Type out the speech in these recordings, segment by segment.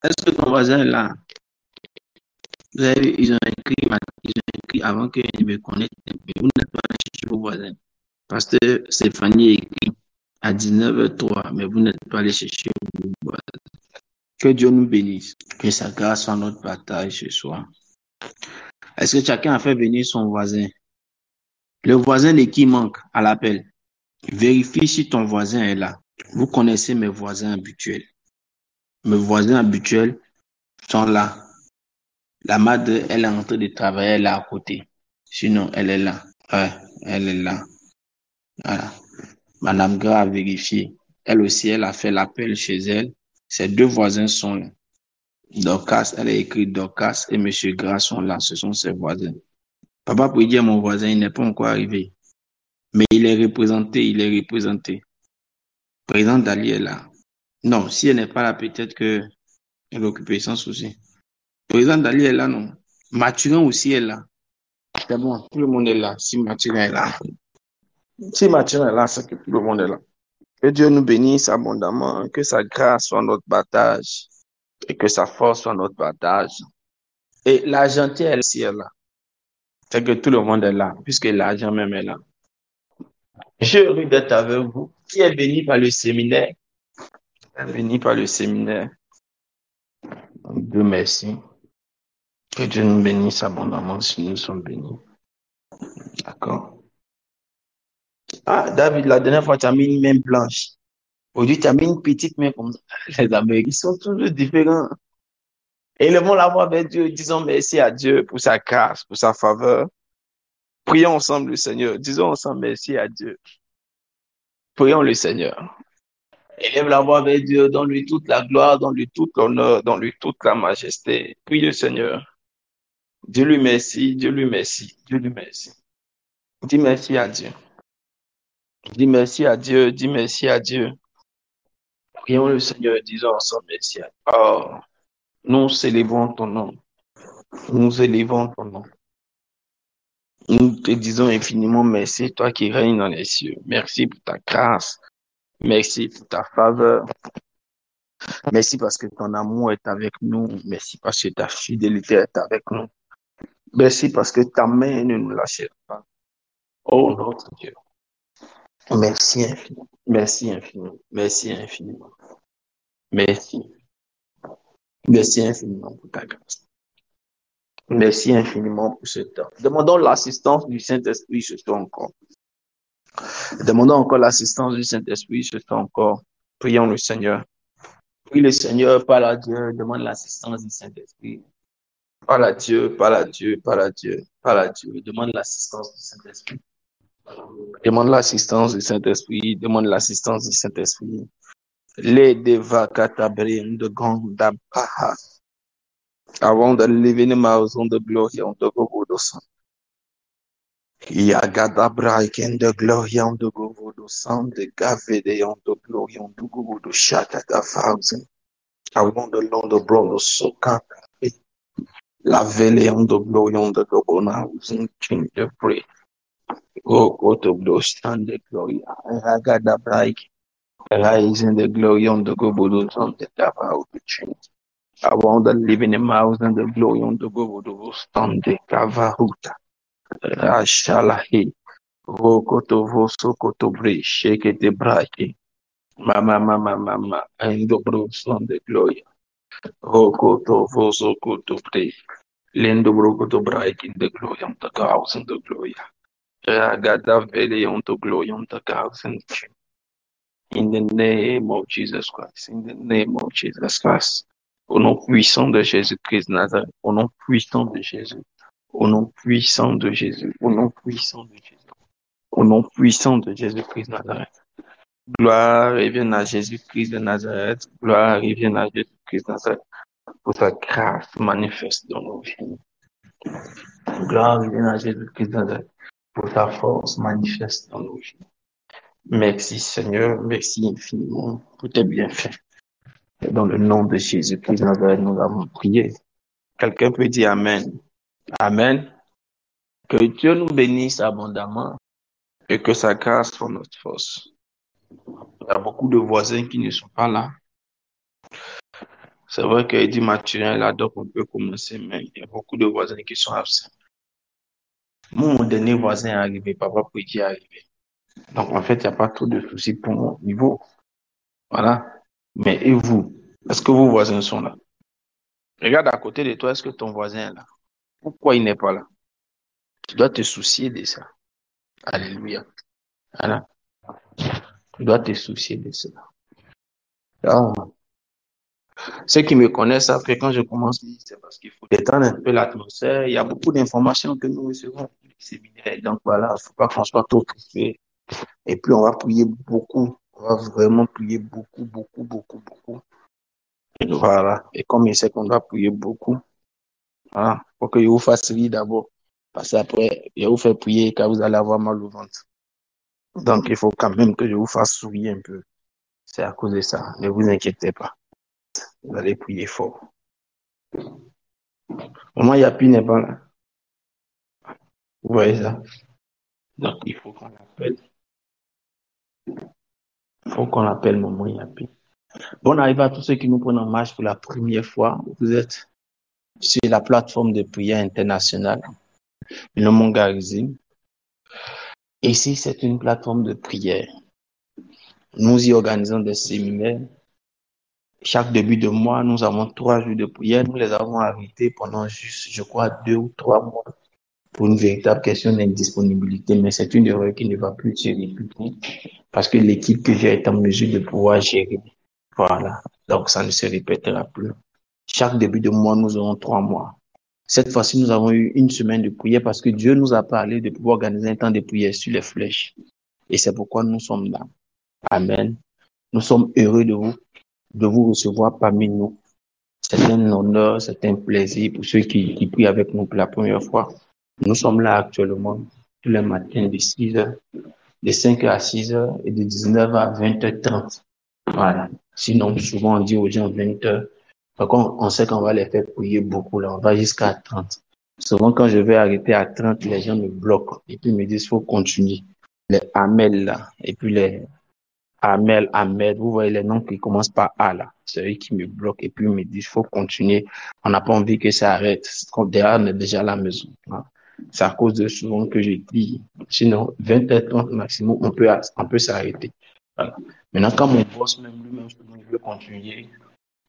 Est-ce que ton voisin est là? Vous avez vu, ils ont écrit avant qu'ils me connaissent, mais vous n'êtes pas allé chercher vos voisins. Pasteur Stéphanie écrit à 19h03, mais vous n'êtes pas allé chercher vos voisins. Que Dieu nous bénisse. Que sa grâce soit notre partage ce soir. Est-ce que chacun a fait venir son voisin? Le voisin de qui manque à l'appel? Vérifie si ton voisin est là. Vous connaissez mes voisins habituels. Mes voisins habituels sont là. La madre, elle est en train de travailler là à côté. Sinon, elle est là. Ouais, elle est là. Voilà. Madame Gras a vérifié. Elle aussi, elle a fait l'appel chez elle. Ses deux voisins sont là. Dorcas, elle a écrit Dorcas et Monsieur Gras sont là. Ce sont ses voisins. Papa peut dire mon voisin, il n'est pas encore arrivé. Mais il est représenté, il est représenté. Président Dali est là. Non, si elle n'est pas là, peut-être qu'elle est occupée sans souci. Président Dali est là, non. Mathurin aussi est là. C'est bon, tout le monde est là. Si Mathurin est là. Si Mathurin est là, c'est que tout le monde est là. Que Dieu nous bénisse abondamment, que sa grâce soit notre partage et que sa force soit notre partage. Et l'argent, elle aussi est là. C'est que tout le monde est là, puisque l'argent même est là. Je suis heureux d'être avec vous. Qui est béni par le séminaire? Béni par le séminaire. Dieu merci. Que Dieu nous bénisse abondamment si nous sommes bénis. D'accord. Ah, David, la dernière fois, tu as mis une main blanche. Aujourd'hui, tu as mis une petite main comme ça. Les Américains sont toujours différents. Élevons la voix vers Dieu, disons merci à Dieu pour sa grâce, pour sa faveur. Prions ensemble le Seigneur. Disons ensemble merci à Dieu. Prions le Seigneur. Élève la voix vers Dieu, donne-lui toute la gloire, donne-lui tout l'honneur, donne-lui toute la majesté. Prie le Seigneur. Dis-lui merci, dis-lui merci, dis-lui merci. Dis merci à Dieu. Dis merci à Dieu, dis merci à Dieu. Prions le Seigneur, disons ensemble merci à Dieu. Oh, nous célébrons ton nom. Nous élevons ton nom. Nous te disons infiniment merci, toi qui règnes dans les cieux. Merci pour ta grâce. Merci pour ta faveur. Merci parce que ton amour est avec nous. Merci parce que ta fidélité est avec nous. Merci parce que ta main ne nous lâchera pas. Oh notre Dieu. Merci infiniment. Merci infiniment. Merci infiniment. Merci. Merci infiniment pour ta grâce. Merci infiniment pour ce temps. Demandons l'assistance du Saint-Esprit ce soir encore. Demandons encore l'assistance du Saint-Esprit ce soir encore. Prions le Seigneur. Prie le Seigneur, parle à Dieu, demande l'assistance du Saint-Esprit. Parle à Dieu, parle à Dieu, parle à Dieu, parle à Dieu. Demande l'assistance du Saint-Esprit. Demande l'assistance du Saint-Esprit, demande l'assistance du Saint-Esprit. Les deva katabrim de gonda baha. Avant de lever les mains de glory on the go do son. Yagada braiken de glory on the go do son de gavede on the glory on the go do shakata thousand. Avant de l'on de bro so kan. La vele on the glory on the go now king the pray. Go to blow stand the glory. Yagada braik. Rising the glory on the go do son de gava of the change. I want the living in mouth and the glory on the go to stand the Kavahuta. Ashalahi. Rokoto Vosokoto Bre, shake it the braki. Mama, and the bros on the glory. Rokoto Vosokoto Bre. Lendo Brokoto Brake in the glory on the cows and the glory. Ragada Vele on the glory on the cows and in the name of Jesus Christ. In the name of Jesus Christ. Au nom puissant de Jésus-Christ de Nazareth, au nom puissant de Jésus, au nom puissant de Jésus, au nom puissant de Jésus, au nom puissant de Jésus-Christ de Nazareth. Gloire revienne à Jésus-Christ de Nazareth, gloire revienne à Jésus-Christ de Nazareth, pour sa grâce manifeste dans nos vies. Gloire revienne à Jésus-Christ de Nazareth, pour sa force manifeste dans nos vies. Merci Seigneur, merci infiniment pour tes bienfaits. Dans le nom de Jésus-Christ, nous avons prié. Quelqu'un peut dire Amen. Amen. Que Dieu nous bénisse abondamment et que sa grâce soit notre force. Il y a beaucoup de voisins qui ne sont pas là. C'est vrai qu'il dit Mathurin là, donc on peut commencer, mais il y a beaucoup de voisins qui sont absents. Moi, mon dernier voisin est arrivé, papa Pouiki est arrivé. Donc, en fait, il n'y a pas trop de soucis pour mon niveau. Voilà. Mais et vous? Est-ce que vos voisins sont là? Regarde à côté de toi, est-ce que ton voisin est là? Pourquoi il n'est pas là? Tu dois te soucier de ça. Alléluia. Voilà. Tu dois te soucier de ça. Alors, ceux qui me connaissent après, quand je commence, c'est parce qu'il faut détendre un peu l'atmosphère. Il y a beaucoup d'informations que nous recevons du séminaire. Donc voilà, il ne faut pas qu'on soit trop crispé. Et puis, on va prier beaucoup. On va vraiment prier beaucoup, beaucoup, beaucoup, beaucoup. Et voilà. Et comme il sait qu'on doit prier beaucoup, voilà, pour que je vous fasse rire d'abord. Parce qu'après, je vais vous faire prier car vous allez avoir mal au ventre. Donc, il faut quand même que je vous fasse sourire un peu. C'est à cause de ça. Ne vous inquiétez pas. Vous allez prier fort. Maman Yapi n'est pas là. Vous voyez ça? Donc, il faut qu'on l'appelle. Il faut qu'on appelle Maman Yapi. Bon arrivée à tous ceux qui nous prennent en marche pour la première fois. Vous êtes sur la plateforme de prière internationale, le Mongarizim. Ici, c'est une plateforme de prière. Nous y organisons des séminaires. Chaque début de mois, nous avons 3 jours de prière. Nous les avons arrêtés pendant juste, je crois, 2 ou 3 mois pour une véritable question d'indisponibilité. Mais c'est une erreur qui ne va plus se répéter parce que l'équipe que j'ai est en mesure de pouvoir gérer. Voilà. Donc, ça ne se répétera plus. Chaque début de mois, nous aurons 3 mois. Cette fois-ci, nous avons eu une semaine de prière parce que Dieu nous a parlé de pouvoir organiser un temps de prière sur les flèches. Et c'est pourquoi nous sommes là. Amen. Nous sommes heureux de vous recevoir parmi nous. C'est un honneur, c'est un plaisir pour ceux qui prient avec nous pour la première fois. Nous sommes là actuellement tous les matins de 6 heures, de 5 heures à 6 heures et de 19 à 20h30. Voilà. Sinon, souvent, on dit aux gens 20 heures. Par contre, on sait qu'on va les faire prier beaucoup là. On va jusqu'à 30. Souvent, quand je vais arrêter à 30, les gens me bloquent et puis me disent, faut continuer. Les Amel là, et puis les Amel, Ahmed, vous voyez les noms qui commencent par A là. C'est eux qui me bloquent et puis me disent, faut continuer. On n'a pas envie que ça arrête. Derrière, on est déjà à la maison. Hein. C'est à cause de souvent que je dis. Sinon, 20h30 maximum, on peut s'arrêter. Voilà. Maintenant, quand mon boss, même lui-même, veut continuer,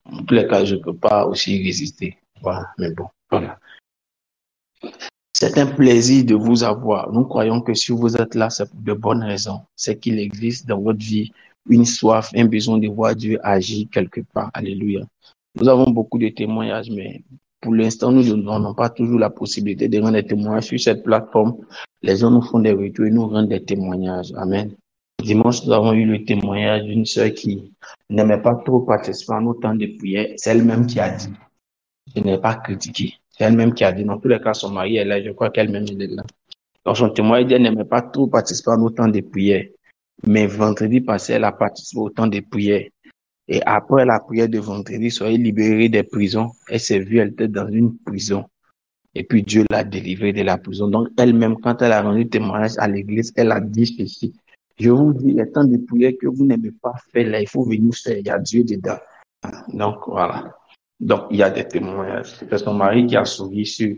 en tous les cas, je ne peux pas aussi résister. Voilà. Mais bon, voilà. C'est un plaisir de vous avoir. Nous croyons que si vous êtes là, c'est pour de bonnes raisons. C'est qu'il existe dans votre vie une soif, un besoin de voir Dieu agir quelque part. Alléluia. Nous avons beaucoup de témoignages, mais pour l'instant, nous n'avons pas toujours la possibilité de rendre des témoignages sur cette plateforme. Les gens nous font des retours et nous rendent des témoignages. Amen. Dimanche, nous avons eu le témoignage d'une sœur qui n'aimait pas trop participer à nos temps de prière. C'est elle-même qui a dit. Je n'ai pas critiqué. C'est elle-même qui a dit, dans tous les cas, son mari est là, je crois qu'elle-même est là. Dans son témoignage, elle n'aimait pas trop participer à nos temps de prière. Mais vendredi passé, elle a participé au temps de prière. Et après la prière de vendredi, soyez libérée des prisons. Elle s'est vue, elle était dans une prison. Et puis Dieu l'a délivrée de la prison. Donc elle-même, quand elle a rendu témoignage à l'église, elle a dit ceci. Je vous dis, les temps de prière que vous n'aimez pas faire là, il faut venir faire. Il y a Dieu dedans. Donc voilà. Donc il y a des témoignages. C'est son mari qui a souri sur,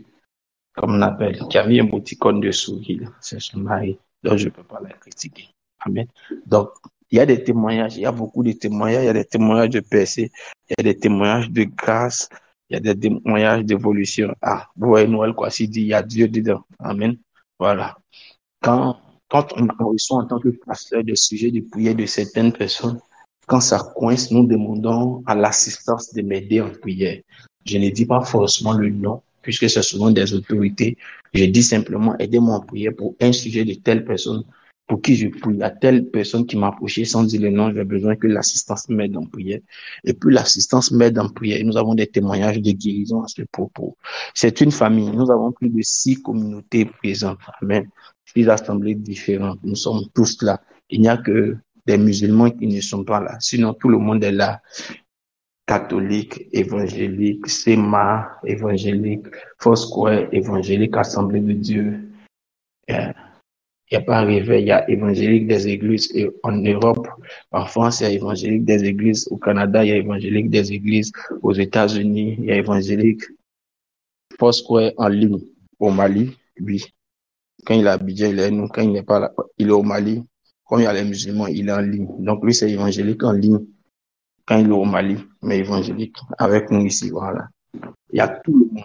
comme on appelle, qui a mis un émoticône de sourire. C'est son mari. Donc je ne peux pas la critiquer. Amen. Donc il y a des témoignages, il y a beaucoup de témoignages, il y a des témoignages de percée, il y a des témoignages de grâce, il y a des témoignages d'évolution. Ah, vous voyez Noël quoi, s'il dit, il y a Dieu dedans. Amen. Voilà. Quand, quand on reçoit en tant que pasteur des sujets de prière de certaines personnes, quand ça coince, nous demandons à l'assistance de m'aider en prière. Je ne dis pas forcément le nom, puisque c'est souvent des autorités. Je dis simplement, aidez-moi en prière pour un sujet de telle personne pour qui je prie. À telle personne qui m'a approché sans dire le nom, j'ai besoin que l'assistance m'aide en prière. Et puis l'assistance m'aide en prière. Et nous avons des témoignages de guérison à ce propos. C'est une famille. Nous avons plus de 6 communautés présentes. Amen. 6 assemblées différentes. Nous sommes tous là. Il n'y a que des musulmans qui ne sont pas là. Sinon, tout le monde est là. Catholique, évangélique, SEMA, évangélique, Foursquare, évangélique, Assemblée de Dieu. Il n'y a pas réveil, il y a évangélique des églises en Europe, En France, il y a évangélique des églises. Au Canada, il y a évangélique des églises. Aux États-Unis, il y a évangélique Foursquare en ligne. Au Mali, oui. Quand il est à Abidjan, il est nous. Quand il n'est pas là, il est au Mali. Comme il y a les musulmans, il est en ligne. Donc lui, c'est évangélique en ligne. Quand il est au Mali, mais évangélique avec nous ici, voilà. Il y a tout le monde.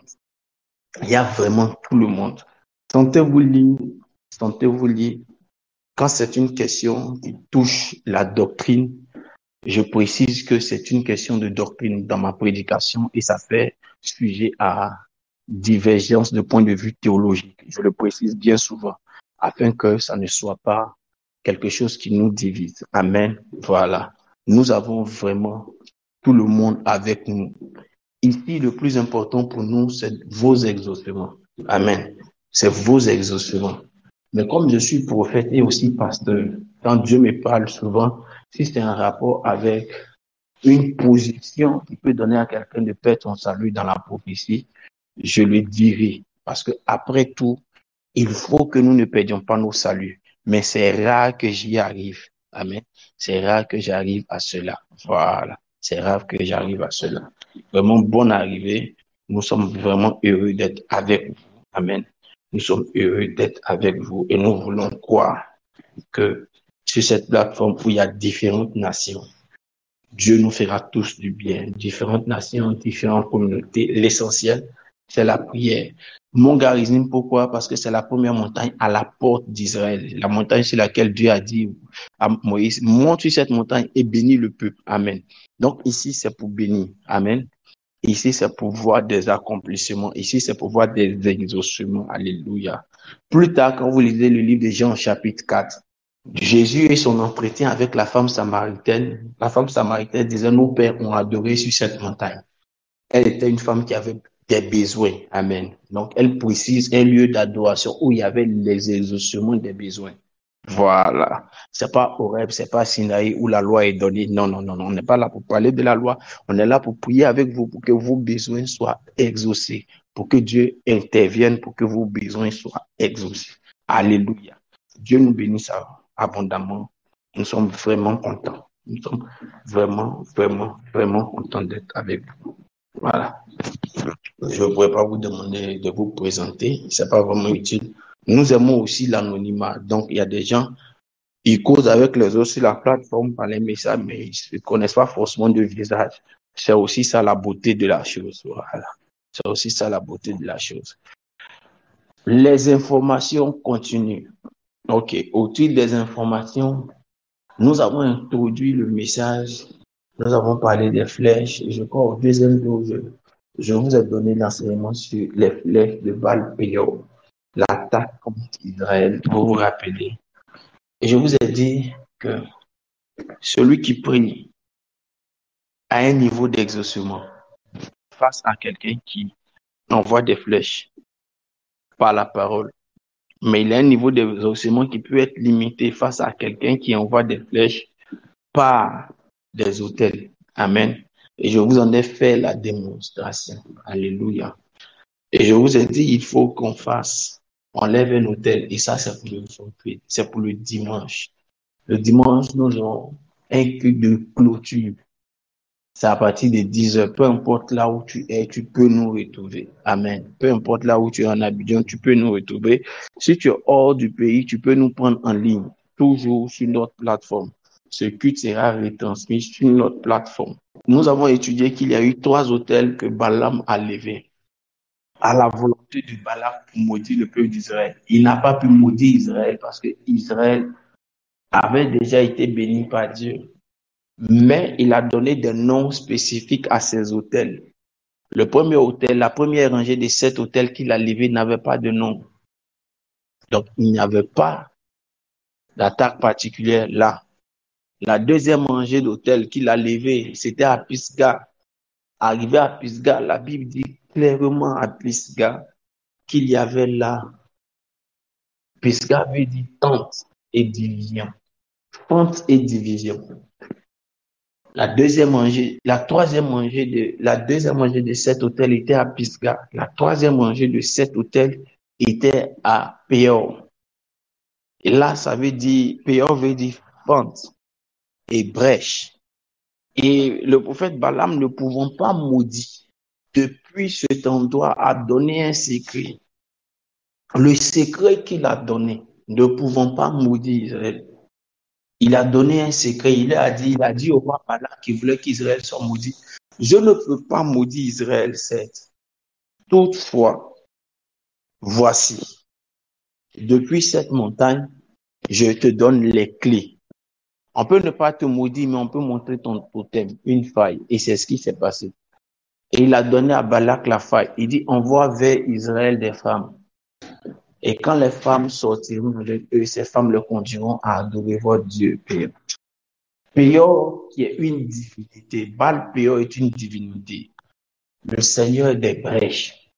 Il y a vraiment tout le monde. Sentez-vous libre, sentez-vous libre. Quand c'est une question qui touche la doctrine, je précise que c'est une question de doctrine dans ma prédication et ça fait sujet à divergence de point de vue théologique. Je le précise bien souvent afin que ça ne soit pas quelque chose qui nous divise. Amen. Voilà. Nous avons vraiment tout le monde avec nous. Ici, le plus important pour nous, c'est vos exaucements. Amen. C'est vos exaucements. Mais comme je suis prophète et aussi pasteur, quand Dieu me parle souvent, si c'est un rapport avec une position qui peut donner à quelqu'un de perdre son salut dans la prophétie, je le dirai. Parce que après tout, il faut que nous ne perdions pas nos saluts. Mais c'est rare que j'y arrive. Amen. C'est rare que j'arrive à cela. Voilà. C'est rare que j'arrive à cela. Vraiment bonne arrivée. Nous sommes vraiment heureux d'être avec vous. Amen. Nous sommes heureux d'être avec vous et nous voulons croire que sur cette plateforme où il y a différentes nations, Dieu nous fera tous du bien. Différentes nations, différentes communautés. L'essentiel, c'est la prière. Mont Garizim, pourquoi? Parce que c'est la première montagne à la porte d'Israël. La montagne sur laquelle Dieu a dit à Moïse, monte sur cette montagne et bénis le peuple. Amen. Donc ici, c'est pour bénir. Amen. Ici, c'est pour voir des accomplissements. Ici, c'est pour voir des exaucements. Alléluia. Plus tard, quand vous lisez le livre de Jean, chapitre 4, Jésus et son entretien avec la femme samaritaine disait, nos pères ont adoré sur cette montagne. Elle était une femme qui avait des besoins. Amen. Donc, elle précise un lieu d'adoration où il y avait les exaucements des besoins. Voilà. C'est pas Horeb, c'est pas Sinaï où la loi est donnée. Non, non, non, non. On n'est pas là pour parler de la loi. On est là pour prier avec vous pour que vos besoins soient exaucés, pour que Dieu intervienne, pour que vos besoins soient exaucés. Alléluia. Dieu nous bénisse abondamment. Nous sommes vraiment contents. Nous sommes vraiment, vraiment, vraiment contents d'être avec vous. Voilà. Je ne pourrais pas vous demander de vous présenter. C'est pas vraiment utile. Nous aimons aussi l'anonymat. Donc, il y a des gens, ils causent avec les autres sur la plateforme par les messages, mais ils ne connaissent pas forcément de visage. C'est aussi ça la beauté de la chose. Voilà. C'est aussi ça la beauté de la chose. Les informations continuent. OK. Au-dessus des informations, nous avons introduit le message. Nous avons parlé des flèches. Je crois au deuxième jour, je vous ai donné l'enseignement sur les flèches de Baal-Péor, l'attaque contre Israël, vous vous rappelez. Et je vous ai dit que celui qui prie a un niveau d'exaucement face à quelqu'un qui envoie des flèches par la parole. Mais il a un niveau d'exaucement qui peut être limité face à quelqu'un qui envoie des flèches par des autels. Amen. Et je vous en ai fait la démonstration. Alléluia. Et je vous ai dit, il faut qu'on enlève un autel. Et ça, c'est pour le dimanche. Le dimanche, nous avons un culte de clôture. C'est à partir de 10h. Peu importe là où tu es, tu peux nous retrouver. Amen. Peu importe là où tu es en Abidjan, tu peux nous retrouver. Si tu es hors du pays, tu peux nous prendre en ligne, toujours sur notre plateforme. Ce culte sera retransmis sur notre plateforme. Nous avons étudié qu'il y a eu 3 autels que Balaam a levés à la volonté de Balaam pour maudire le peuple d'Israël. Il n'a pas pu maudire Israël parce que Israël avait déjà été béni par Dieu. Mais il a donné des noms spécifiques à ces autels. Le premier autel, la première rangée de 7 autels qu'il a levés n'avait pas de nom. Donc, il n'y avait pas d'attaque particulière là. La deuxième rangée d'autels qu'il a levés, c'était à Pisga. Arrivé à Pisga, la Bible dit clairement à Pisga qu'il y avait là. Pisga veut dire tente et division. Tente et division. La deuxième rangée de 7 hôtels était à Pisga. La troisième rangée de 7 hôtels était à Péor. Et là, ça veut dire, Péor veut dire fente. et brèche. Et le prophète Balaam, ne pouvant pas maudire, depuis cet endroit a donné un secret. Le secret qu'il a donné, ne pouvant pas maudire Israël, il a donné un secret. Il a dit au roi Balak qui voulait qu'Israël soit maudit, je ne peux pas maudire Israël, certes. Toutefois, voici, depuis cette montagne, je te donne les clés. On peut ne pas te maudire, mais on peut montrer ton totem, une faille. Et c'est ce qui s'est passé. Et il a donné à Balak la faille. Il dit, envoie vers Israël des femmes. Et quand les femmes sortiront avec eux, ces femmes le conduiront à adorer votre Dieu, Péor. Péor, qui est une divinité. Baal Péor est une divinité. Le Seigneur des brèches.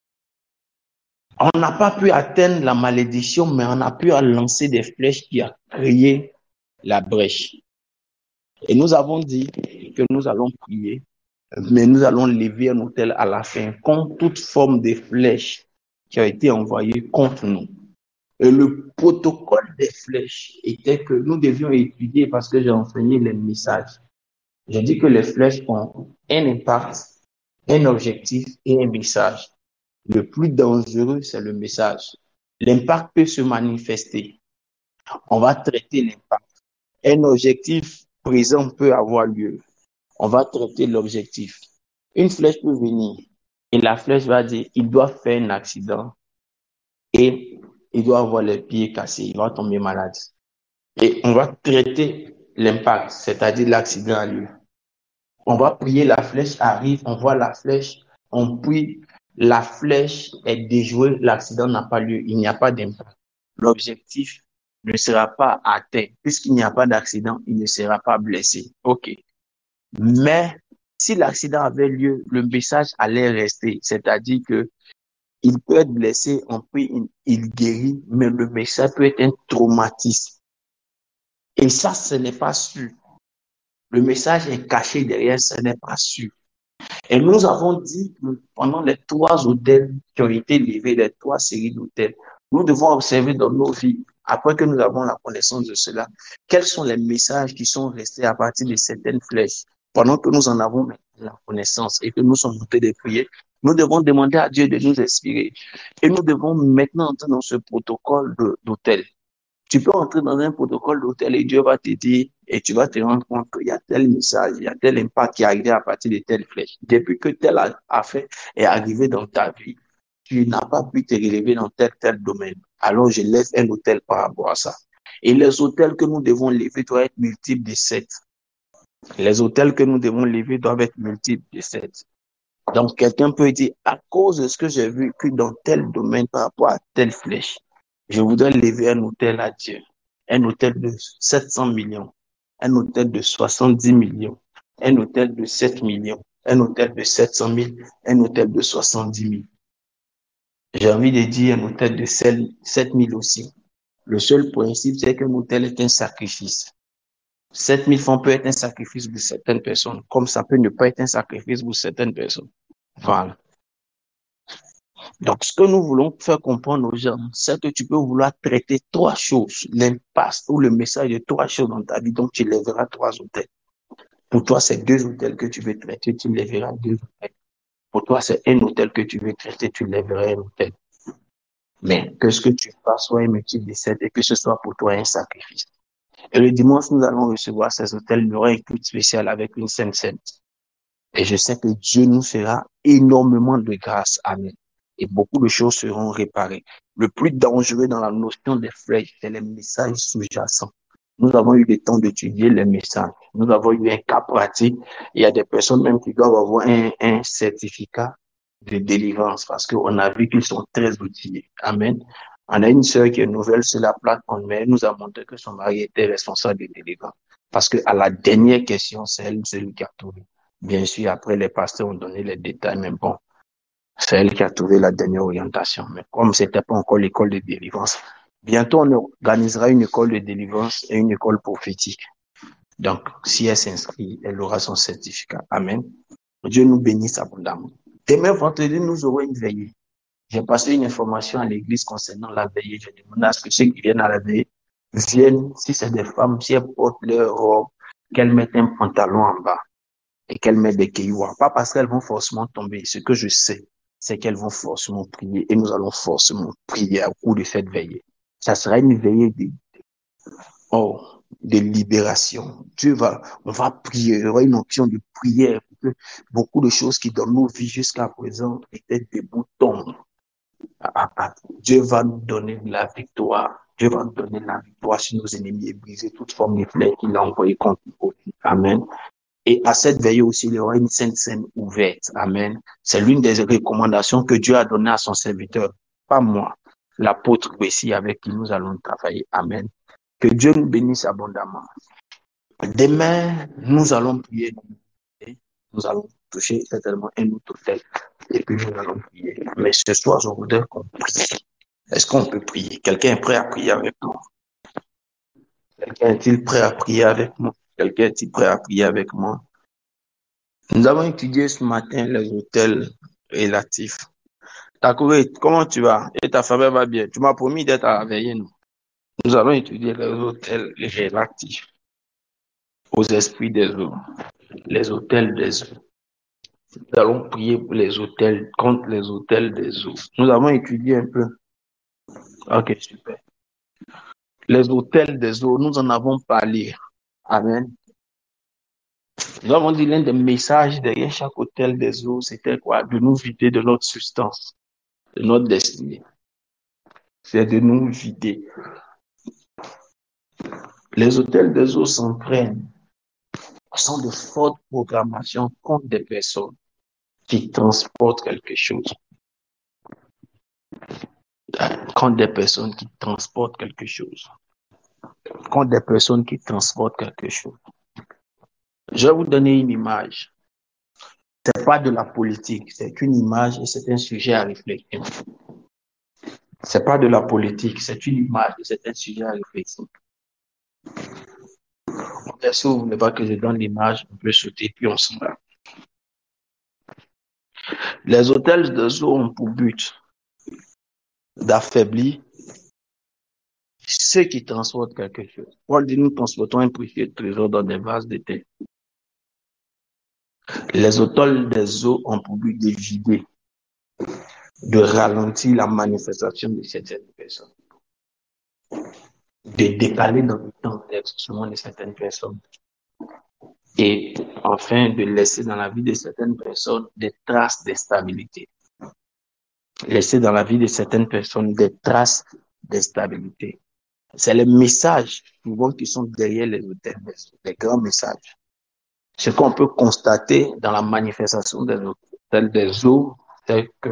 On n'a pas pu atteindre la malédiction, mais on a pu lancer des flèches qui a créé la brèche. Et nous avons dit que nous allons prier, mais nous allons lever un autel à la fin contre toute forme de flèche qui a été envoyée contre nous. Et le protocole des flèches était que nous devions étudier parce que j'ai enseigné les messages. J'ai dit que les flèches ont un impact, un objectif et un message. Le plus dangereux, c'est le message. L'impact peut se manifester. On va traiter l'impact. Un objectif présent peut avoir lieu. On va traiter l'objectif. Une flèche peut venir et la flèche va dire, il doit faire un accident et il doit avoir les pieds cassés, il va tomber malade. Et on va traiter l'impact, c'est-à-dire l'accident a lieu. On va prier, la flèche arrive, on voit la flèche, on prie, la flèche est déjouée, l'accident n'a pas lieu, il n'y a pas d'impact. L'objectif ne sera pas atteint. Puisqu'il n'y a pas d'accident, il ne sera pas blessé. OK. Mais si l'accident avait lieu, le message allait rester. C'est-à-dire que il peut être blessé, on prie, il guérit, mais le message peut être un traumatisme. Et ça, ce n'est pas sûr. Le message est caché derrière, ce n'est pas sûr. Et nous avons dit que pendant les 3 autels qui ont été levés, les 3 séries d'autels, nous devons observer dans nos vies, après que nous avons la connaissance de cela, quels sont les messages qui sont restés à partir de certaines flèches. Pendant que nous en avons la connaissance et que nous sommes montés des prières, nous devons demander à Dieu de nous inspirer. Et nous devons maintenant entrer dans ce protocole d'autel. Tu peux entrer dans un protocole d'hôtel et Dieu va te dire, et tu vas te rendre compte qu'il y a tel message, il y a tel impact qui est arrivé à partir de telle flèche. Depuis que tel affaire est arrivé dans ta vie, tu n'as pas pu te relever dans tel domaine. Alors je lève un hôtel par rapport à ça. Et les hôtels que nous devons lever doivent être multiples de 7. Les hôtels que nous devons lever doivent être multiples de 7. Donc quelqu'un peut dire, à cause de ce que j'ai vécu dans tel domaine par rapport à telle flèche, je voudrais lever un hôtel à Dieu, un hôtel de 700 millions, un hôtel de 70 millions, un hôtel de 7 millions, un hôtel de 700 000, un hôtel de 70 000. J'ai envie de dire un hôtel de 7 000 aussi. Le seul principe, c'est qu'un hôtel est un sacrifice. 7 000 francs peut être un sacrifice pour certaines personnes, comme ça peut ne pas être un sacrifice pour certaines personnes. Voilà. Donc, ce que nous voulons faire comprendre aux gens, c'est que tu peux vouloir traiter 3 choses, l'impasse ou le message de 3 choses dans ta vie, donc tu lèveras 3 hôtels. Pour toi, c'est 2 hôtels que tu veux traiter, tu lèveras 2 hôtels. Pour toi, c'est un hôtel que tu veux traiter, tu lèveras un hôtel. Mais que ce que tu fasses soit un multiple de 7 et que ce soit pour toi un sacrifice. Et le dimanche, nous allons recevoir ces hôtels, il y aura un culte spécial avec une sainte. Et je sais que Dieu nous fera énormément de grâce. Amen. Et beaucoup de choses seront réparées. Le plus dangereux dans la notion des flèches, c'est les messages sous-jacents. Nous avons eu le temps d'étudier les messages. Nous avons eu un cas pratique. Il y a des personnes même qui doivent avoir un certificat de délivrance parce qu'on a vu qu'ils sont très outillés. Amen. On a une sœur qui est nouvelle sur la plateforme, mais elle nous a montré que son mari était responsable de délivrance. Parce que à la dernière question, c'est elle, celui qui a trouvé. Bien sûr, après, les pasteurs ont donné les détails, mais bon, c'est elle qui a trouvé la dernière orientation. Mais comme c'était pas encore l'école de délivrance, bientôt on organisera une école de délivrance et une école prophétique. Donc, si elle s'inscrit, elle aura son certificat. Amen. Dieu nous bénisse abondamment. Demain vendredi, nous aurons une veillée. J'ai passé une information à l'église concernant la veillée. Je demande à ce que ceux qui viennent à la veillée viennent, si c'est des femmes, si elles portent leur robe, qu'elles mettent un pantalon en bas et qu'elles mettent des cailloux. Pas parce qu'elles vont forcément tomber. Ce que je sais, c'est qu'elles vont forcément prier et nous allons forcément prier au cours de cette veillée. Ça sera une veillée de libération. On va prier. Il y aura une option de prière pour que beaucoup de choses qui dans nos vies jusqu'à présent étaient debout tombent. Dieu va nous donner la victoire. Dieu va nous donner la victoire sur nos ennemis et briser toute forme de flèche qu'il a envoyé contre nous. Amen. Et à cette veille aussi, il y aura une sainte scène ouverte. Amen. C'est l'une des recommandations que Dieu a données à son serviteur, pas moi, l'apôtre Bessie avec qui nous allons travailler. Amen. Que Dieu nous bénisse abondamment. Demain, nous allons prier. Nous allons toucher certainement un autre texte et puis nous allons prier. Mais ce soir, je voudrais qu'on prie. Est-ce qu'on peut prier? Quelqu'un est prêt à prier avec moi? Quelqu'un est-il prêt à prier avec moi? Quelqu'un est-il prêt à prier avec moi? Nous avons étudié ce matin les hôtels relatifs. Takouré, comment tu vas? Et ta famille va bien? Tu m'as promis d'être à la veillée, non? Nous allons étudier les hôtels relatifs aux esprits des eaux, les hôtels des eaux. Nous allons prier pour les hôtels, contre les hôtels des eaux. Nous avons étudié un peu. Ok, super. Les hôtels des eaux, nous en avons parlé. Amen. Nous avons dit l'un des messages derrière chaque hôtel des eaux, c'était quoi? De nous vider de notre substance, de notre destinée. C'est de nous vider. Les hôtels des eaux s'entraînent. Sont de fortes programmations contre des personnes qui transportent quelque chose. Contre des personnes qui transportent quelque chose. Contre des personnes qui transportent quelque chose. Je vais vous donner une image. Ce n'est pas de la politique, c'est une image et c'est un sujet à réfléchir. Ce n'est pas de la politique, c'est une image et c'est un sujet à réfléchir. Si vous ne voulez pas que je donne l'image, on peut sauter puis on s'en va. Les hôtels de eau ont pour but d'affaiblir ceux qui transportent quelque chose. Paul dit, nous transportons un précieux trésor dans des vases de terre. Les hôtels des eaux ont pour but de vider, de ralentir la manifestation de certaines personnes, de décaler dans le temps l'exaucement de certaines personnes et enfin de laisser dans la vie de certaines personnes des traces d'instabilité. Laisser dans la vie de certaines personnes des traces d'instabilité. C'est les messages souvent qui sont derrière les hôtels des eaux, les grands messages. Ce qu'on peut constater dans la manifestation des hôtels des eaux, c'est que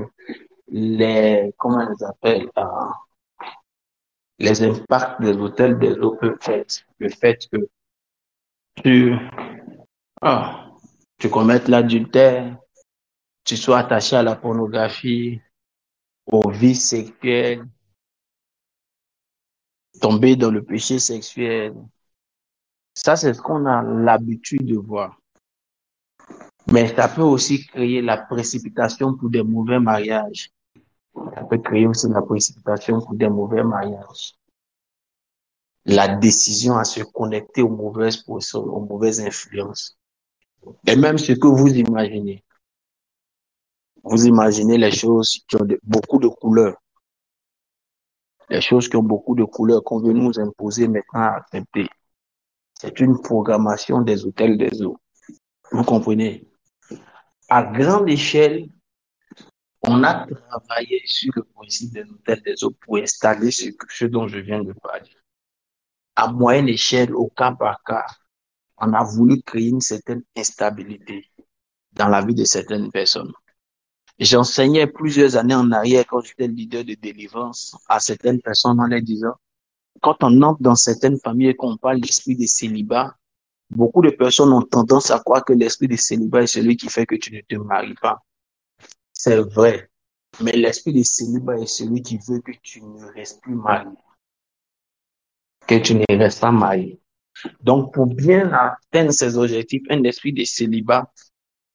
comment on les appelle, les impacts des hôtels des eaux peuvent être le fait que tu, tu commettes l'adultère, tu sois attaché à la pornographie, aux vices sexuels, tomber dans le péché sexuel. Ça, c'est ce qu'on a l'habitude de voir. Mais ça peut aussi créer la précipitation pour des mauvais mariages. Ça peut créer aussi la précipitation pour des mauvais mariages. La décision à se connecter aux mauvaises personnes, aux mauvaises influences. Et même ce que vous imaginez. Vous imaginez les choses qui ont beaucoup de couleurs. Les choses qui ont beaucoup de couleurs qu'on veut nous imposer maintenant à accepter. C'est une programmation des hôtels des eaux. Vous comprenez? À grande échelle, on a travaillé sur le principe des hôtels des eaux pour installer ce dont je viens de parler. À moyenne échelle, au cas par cas, on a voulu créer une certaine instabilité dans la vie de certaines personnes. J'enseignais plusieurs années en arrière quand j'étais leader de délivrance à certaines personnes en leur disant, quand on entre dans certaines familles et qu'on parle d'esprit de célibat, beaucoup de personnes ont tendance à croire que l'esprit de célibat est celui qui fait que tu ne te maries pas. C'est vrai. Mais l'esprit de célibat est celui qui veut que tu ne restes plus marié. Que tu ne restes pas marié. Donc, pour bien atteindre ces objectifs, un esprit de célibat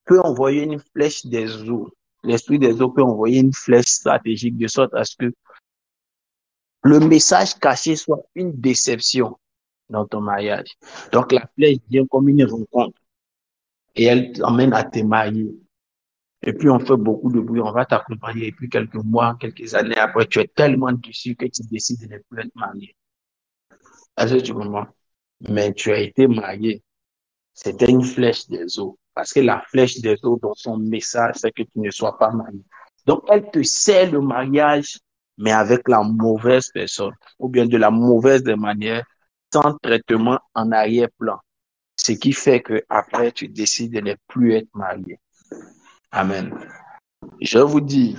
peut envoyer une flèche des eaux. L'esprit des eaux peut envoyer une flèche stratégique de sorte à ce que le message caché soit une déception. dans ton mariage. Donc, la flèche vient comme une rencontre et elle t'emmène à te marier. Et puis, on fait beaucoup de bruit, on va t'accompagner. Et puis, quelques mois, quelques années après, tu es tellement déçu que tu décides de ne plus être marié. Est-ce que tu comprends? Mais tu as été marié. C'était une flèche des eaux. Parce que la flèche des eaux, dans son message, c'est que tu ne sois pas marié. Donc, elle te sert le mariage, mais avec la mauvaise personne, ou bien de la mauvaise des manières, sans traitement en arrière-plan. Ce qui fait que après tu décides de ne plus être marié. Amen. Je vous dis,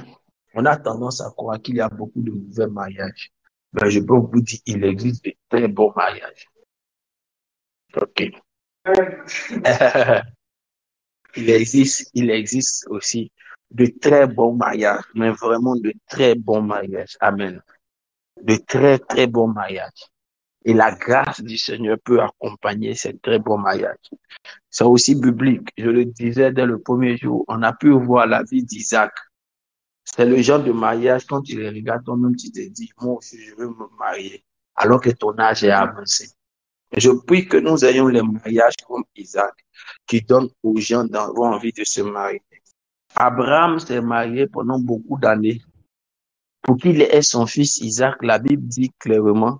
on a tendance à croire qu'il y a beaucoup de mauvais mariages. Mais je peux vous dire, il existe de très bons mariages. OK. Il existe aussi de très bons mariages, mais vraiment de très bons mariages. Amen. De très, très bons mariages. Et la grâce du Seigneur peut accompagner ces très bons mariages. C'est aussi biblique. Je le disais dès le premier jour, on a pu voir la vie d'Isaac. C'est le genre de mariage, quand tu les regardes toi-même, tu te dis, moi aussi, je veux me marier, alors que ton âge est avancé. Je prie que nous ayons les mariages comme Isaac, qui donnent aux gens d'avoir envie de se marier. Abraham s'est marié pendant beaucoup d'années. Pour qu'il ait son fils Isaac, la Bible dit clairement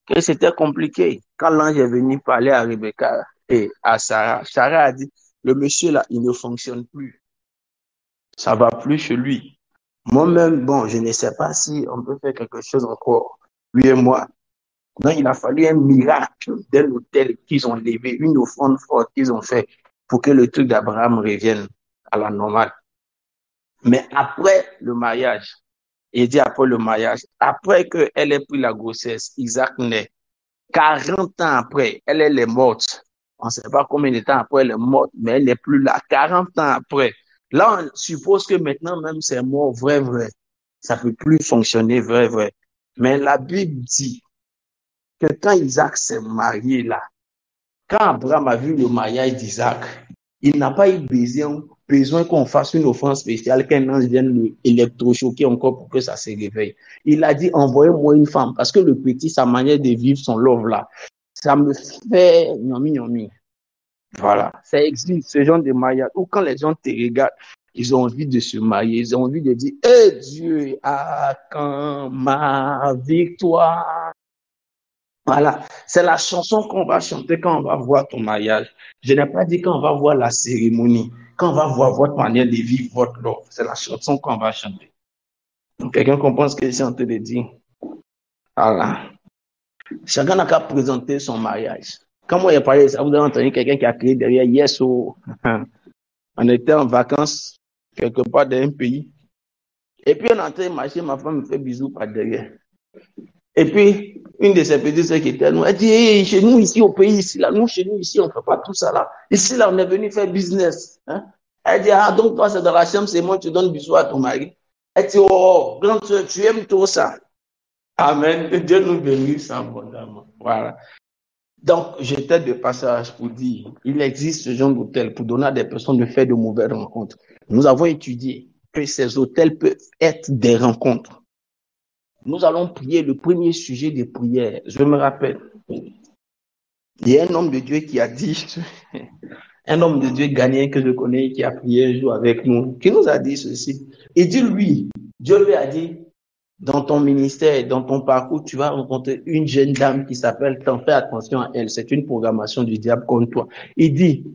que c'était compliqué. Quand l'ange est venu parler à Rebecca et à Sarah, Sarah a dit, le monsieur là, il ne fonctionne plus. Ça va plus chez lui. Moi-même, bon, je ne sais pas si on peut faire quelque chose encore, lui et moi. Donc, il a fallu un miracle d'un hôtel qu'ils ont levé, une offrande forte qu'ils ont fait pour que le truc d'Abraham revienne à la normale. Mais après le mariage, il dit après le mariage, après qu'elle ait pris la grossesse, Isaac naît. 40 ans après, elle est morte. On ne sait pas combien de temps après elle est morte, mais elle n'est plus là. 40 ans après. Là, on suppose que maintenant même c'est mort, vrai, vrai. Ça ne peut plus fonctionner, vrai, vrai. Mais la Bible dit que quand Isaac s'est marié là, quand Abraham a vu le mariage d'Isaac, il n'a pas eu besoin qu'on fasse une offrande spéciale, qu'un ange vienne l'électrochoquer encore pour que ça se réveille. Il a dit, envoyez-moi une femme, parce que le petit, sa manière de vivre son love là, ça me fait gnomi gnomi. Voilà, ça existe, ce genre de mariage, où quand les gens te regardent, ils ont envie de se marier, ils ont envie de dire, eh Dieu, à quand ma victoire? Voilà, c'est la chanson qu'on va chanter quand on va voir ton mariage. Je n'ai pas dit quand on va voir la cérémonie, quand on va voir votre manière de vivre votre love. C'est la chanson qu'on va chanter. Donc, quelqu'un comprend ce que je suis en train de dire? Voilà. Chacun n'a qu'à présenter son mariage. Quand moi j'ai parlé de ça, vous avez entendu quelqu'un qui a crié derrière Yes, oh. On était en vacances quelque part dans un pays. Et puis on est en train de marcher, ma femme me fait bisous par derrière. Et puis, une de ses petites sœurs qui était nous, elle dit, hey, chez nous ici au pays, ici, là, nous, chez nous ici, on ne fait pas tout ça là. Ici, là, on est venu faire business. Hein? Elle dit, ah, donc toi, c'est dans la chambre, c'est moi, tu donnes bisous à ton mari. Elle dit, oh, grande sœur, tu aimes tout ça. Amen. Que Dieu nous bénisse abondamment. Voilà. Donc, j'étais de passage pour dire, il existe ce genre d'hôtel pour donner à des personnes de faire de mauvaises rencontres. Nous avons étudié que ces hôtels peuvent être des rencontres. Nous allons prier le premier sujet de prière. Je me rappelle, il y a un homme de Dieu qui a dit, un homme de Dieu ghanéen que je connais, qui a prié un jour avec nous, qui nous a dit ceci. Il dit, lui, Dieu lui a dit, dans ton ministère, dans ton parcours, tu vas rencontrer une jeune dame qui s'appelle, t'en fais attention à elle, c'est une programmation du diable contre toi. Il dit,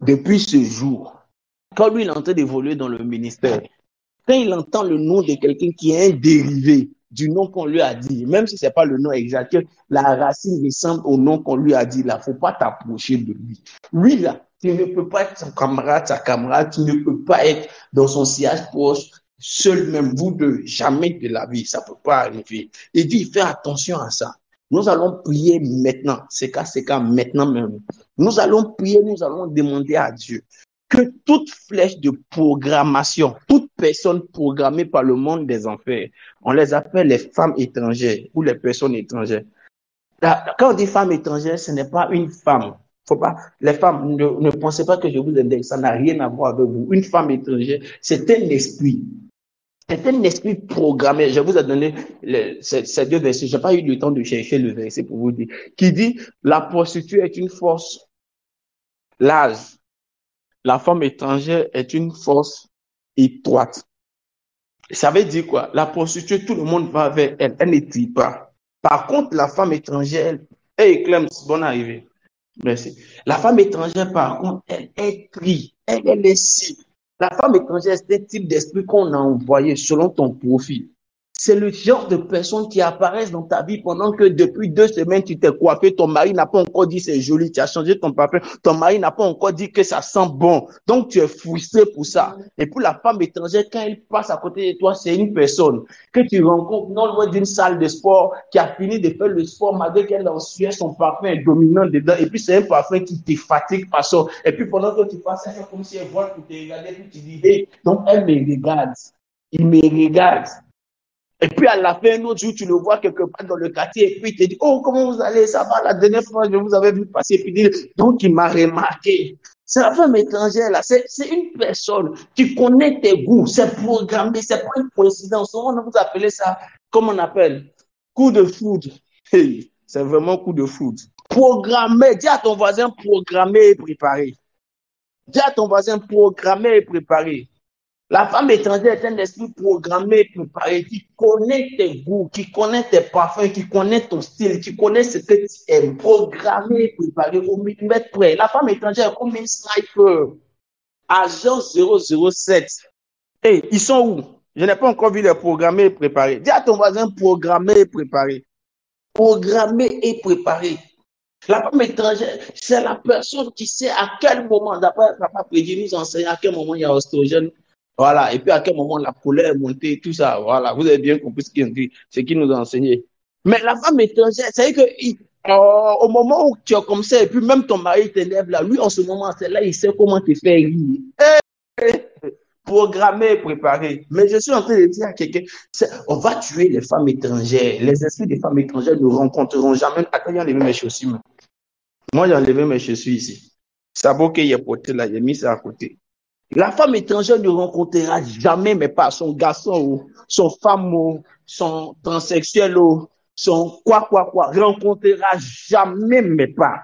depuis ce jour, quand lui, il est en train d'évoluer dans le ministère, quand il entend le nom de quelqu'un qui est un dérivé du nom qu'on lui a dit, même si ce n'est pas le nom exact, la racine ressemble au nom qu'on lui a dit, là, il ne faut pas t'approcher de lui. Lui, là, tu ne peux pas être son camarade, sa camarade, tu ne peux pas être dans son sillage proche, seul même, vous deux, jamais de la vie, ça ne peut pas arriver. Il dit, fais attention à ça. Nous allons prier maintenant, c'est cas, maintenant même. Nous allons prier, nous allons demander à Dieu que toute flèche de programmation, toute personne programmée par le monde des enfers, on les appelle les femmes étrangères ou les personnes étrangères. Quand on dit femme étrangère, ce n'est pas une femme. Faut pas, les femmes, ne pensez pas que je vous indexe, ça n'a rien à voir avec vous. Une femme étrangère, c'est un esprit. C'est un esprit programmé. Je vous ai donné ces deux versets. Je n'ai pas eu le temps de chercher le verset pour vous dire. Qui dit, la prostituée est une force large. La femme étrangère est une force étroite. Ça veut dire quoi? La prostituée, tout le monde va vers elle. Elle ne trie pas. Par contre, la femme étrangère, hey Clem, bonne arrivée. Merci. La femme étrangère, par contre, elle trie. Elle est cible. La femme étrangère, c'est un type d'esprit qu'on a envoyé selon ton profil. C'est le genre de personnes qui apparaissent dans ta vie pendant que depuis 2 semaines, tu t'es coiffé, ton mari n'a pas encore dit c'est joli, tu as changé ton parfum, ton mari n'a pas encore dit que ça sent bon. Donc, tu es frustré pour ça. Et pour la femme étrangère, quand elle passe à côté de toi, c'est une personne que tu rencontres non loin d'une salle de sport qui a fini de faire le sport malgré qu'elle en suit, son parfum est dominant dedans. Et puis, c'est un parfum qui te fatigue par ça. Et puis, pendant que tu passes, c'est comme si elle voit pour te regarder, puis tu dis, hey, donc elle me regarde. Il me regarde. Et puis à la fin, un autre jour, tu le vois quelque part dans le quartier et puis il te dit, oh, comment vous allez? Ça va, la dernière fois, je vous avais vu passer. Et puis il dit, donc il m'a remarqué. C'est la femme étrangère, là. C'est une personne qui connaît tes goûts. C'est programmé, c'est pas une coïncidence. On vous appelle ça, comment on appelle? Coup de foudre. Hey, c'est vraiment coup de foudre. Programmé. Dis à ton voisin, programmé et préparé. Dis à ton voisin, programmé et préparé. La femme étrangère est un esprit programmé, préparé, qui connaît tes goûts, qui connaît tes parfums, qui connaît ton style, qui connaît ce que tu aimes. Programmé, préparé, au millimètre près. La femme étrangère est comme une sniper. Agent 007. Hey, ils sont où? Je n'ai pas encore vu les programmés et préparés. Dis à ton voisin, programmé et préparé. Programmé et préparé. La femme étrangère, c'est la personne qui sait à quel moment, d'après Papa Prédit nous enseigne à quel moment il y a oestrogène. Voilà, et puis à quel moment la colère est montée, tout ça. Voilà, vous avez bien compris ce qu'il nous a enseigné. Mais la femme étrangère, c'est que au moment où tu es comme ça, et puis même ton mari t'énerve là, lui en ce moment, c'est là, il sait comment te faire rire. Programmé, préparé. Mais je suis en train de dire à quelqu'un, on va tuer les femmes étrangères. Les esprits des femmes étrangères ne rencontreront jamais. Attends, il y a enlevé mes chaussures. Moi, j'ai enlevé mes chaussures ici. Sabot qu'il est porté là, j'ai mis ça à côté. La femme étrangère ne rencontrera jamais, mais pas son garçon, son femme, son transsexuel, son quoi, rencontrera jamais, mais pas.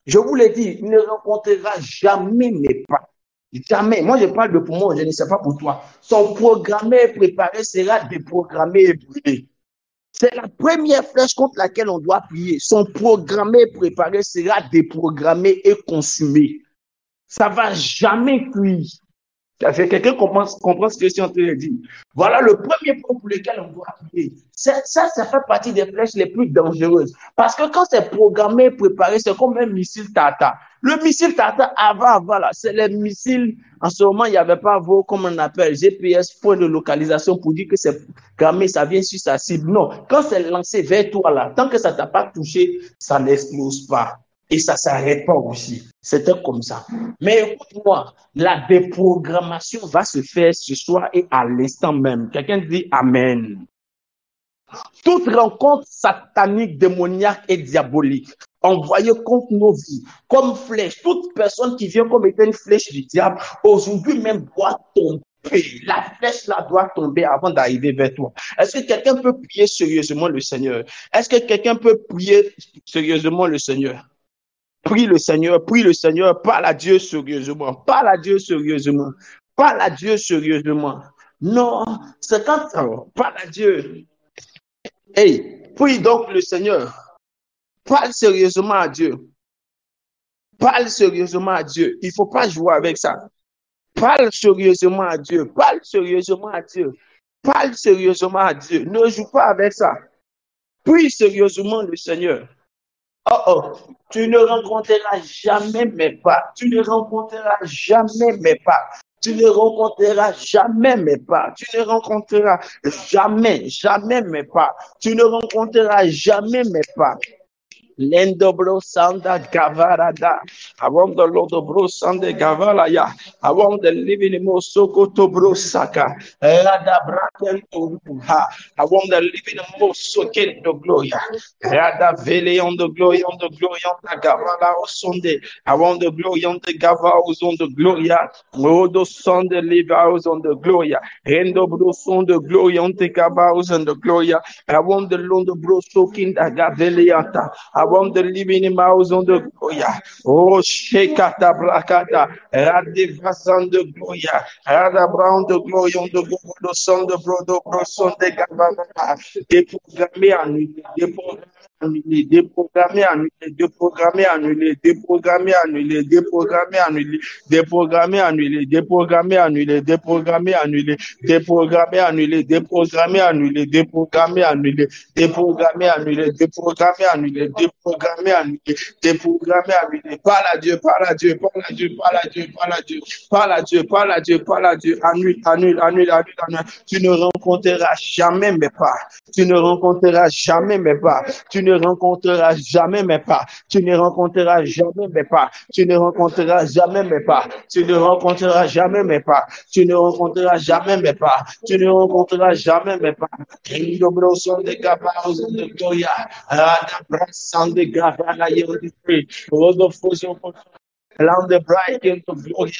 Je vous l'ai dit, il ne rencontrera jamais, mais pas. Jamais. Moi, je parle de pour moi, je ne sais pas pour toi. Son programmé préparé sera déprogrammé et brûlé. C'est la première flèche contre laquelle on doit prier. Son programmé préparé sera déprogrammé et consumé. Ça ne va jamais cuire. Quelqu'un comprend ce que je suis en train de dire. Voilà le premier point pour lequel on doit prier. Ça fait partie des flèches les plus dangereuses. Parce que quand c'est programmé, préparé, c'est comme un missile Tata. Le missile Tata, avant, là, c'est les missiles. En ce moment, il n'y avait pas vos, comme on appelle, GPS, point de localisation pour dire que c'est programmé, ça vient sur sa cible. Non, quand c'est lancé vers toi, là, tant que ça ne t'a pas touché, ça n'explose pas. Et ça ne s'arrête pas aussi. C'était comme ça. Mais écoute-moi, la déprogrammation va se faire ce soir et à l'instant même. Quelqu'un dit Amen. Toute rencontre satanique, démoniaque et diabolique envoyée contre nos vies, comme flèche, toute personne qui vient comme étant une flèche du diable, aujourd'hui même doit tomber. La flèche là doit tomber avant d'arriver vers toi. Est-ce que quelqu'un peut prier sérieusement le Seigneur? Est-ce que quelqu'un peut prier sérieusement le Seigneur? Prie le Seigneur, parle à Dieu sérieusement, parle à Dieu sérieusement, parle à Dieu sérieusement. Non, c'est quand parle à Dieu. Hey, prie donc le Seigneur. Parle sérieusement à Dieu. Parle sérieusement à Dieu. Il ne faut pas jouer avec ça. Parle sérieusement à Dieu. Parle sérieusement à Dieu. Parle sérieusement à Dieu. Ne joue pas avec ça. Prie sérieusement le Seigneur. Oh, tu ne rencontreras jamais mes pas. Tu ne rencontreras jamais mes pas. Tu ne rencontreras jamais mes pas. Tu ne rencontreras jamais mes pas. Tu ne rencontreras jamais mes pas. Lendobro Sanda Gavarada. I want the Lord of Bro Sanda Gavalaya. I want the living Mosoko to Bro Saka. Rada Braken to Ha. I want the living Mosoken to Gloria. Rada Vele on the glory on the glory on the Gavala o Sunday. I want the glory on the Gavaos on the Gloria. Rodo Sunday live house on the Gloria. Rendo Bro son the glory on the Gavaos on the Gloria. I want the Lord of Bro soaking the Gaveliata. I want the living mouse on the Gloria. Oh, Shekata Blakata. Radivasan the Gloria. Rada Brown the glory on the Godo son the Brodo Broson de Gavana. Déprogrammé annulé. Déprogrammé annulé. Déprogrammé annulé. Déprogrammé annulé. Déprogrammé annulé. Déprogrammé annulé. Déprogrammé annulé. Déprogrammé annulé. Déprogrammé annulé. Déprogrammé annulé. Déprogrammé annulé. Déprogrammé annulé. Déprogrammé annulé. Déprogrammé annulé. Déprogrammé annulé. Parle à Dieu, parle à Dieu, parle à Dieu, parle à Dieu, parle à Dieu, parle à Dieu, parle à Dieu, parle à Dieu. Annule, annule, annule, annule, annule. Tu ne rencontreras jamais mes pas. Tu ne rencontreras jamais mes pas. Tu ne rencontreras jamais mes pas. Tu ne rencontreras jamais mes pas. Tu ne rencontreras jamais mes pas. Tu ne rencontreras jamais mes pas. Tu ne rencontreras jamais mes pas. Tu ne rencontreras jamais mes pas. Indobroson de Gabaos de Goya. Radabrasan de Gavana Yodi. Rodofoso. Along the bright into glory.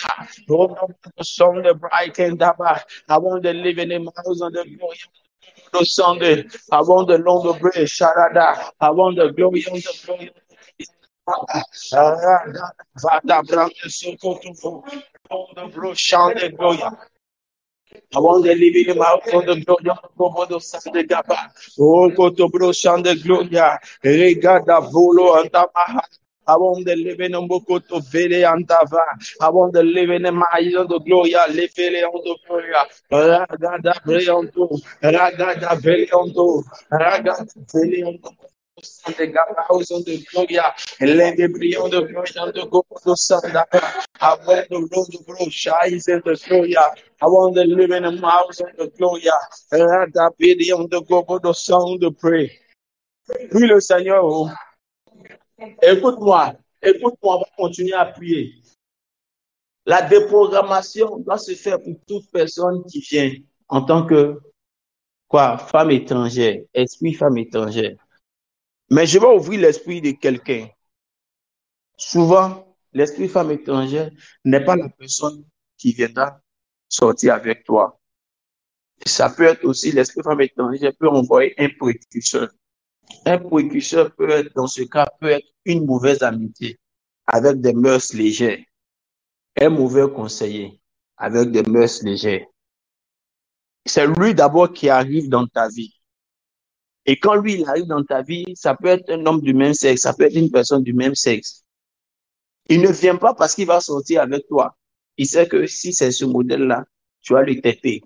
Hold on to the song, the bright and Daba. I want the living in my house on the glory. The Sunday. I want the long the bridge. Sharada. I want the glory on the glory. Vada Brand Soko to the bro chant the glory. I want the living in my house on the glory of the Sunday Gaba. Oh, Koto bro chant the glory. Regada Volo and Dama. I want the living in Mokoto Vele and Dava. I want the living in my on the Gloria, Lefele on the Gloria, Ragada Breonto, Ragada Veleonto, Ragada Veleonto. The house on the Gloria, and let the Brion the Gloria on the go to Sanda. I want the road of Roshais in the Gloria. I want the living in my house on the Gloria, Ragada Vele on the go to sound the pray. Oui, le Seigneur. Écoute-moi, on va continuer à prier. La déprogrammation doit se faire pour toute personne qui vient en tant que femme étrangère, esprit femme étrangère. Mais je vais ouvrir l'esprit de quelqu'un. Souvent, l'esprit femme étrangère n'est pas la personne qui viendra sortir avec toi. Ça peut être aussi, l'esprit femme étrangère peut envoyer un précurseur. Un précurseur peut être, dans ce cas, peut être une mauvaise amitié avec des mœurs légères. Un mauvais conseiller avec des mœurs légères. C'est lui d'abord qui arrive dans ta vie. Et quand lui, il arrive dans ta vie, ça peut être un homme du même sexe, ça peut être une personne du même sexe. Il ne vient pas parce qu'il va sortir avec toi. Il sait que si c'est ce modèle-là, tu vas lui têter.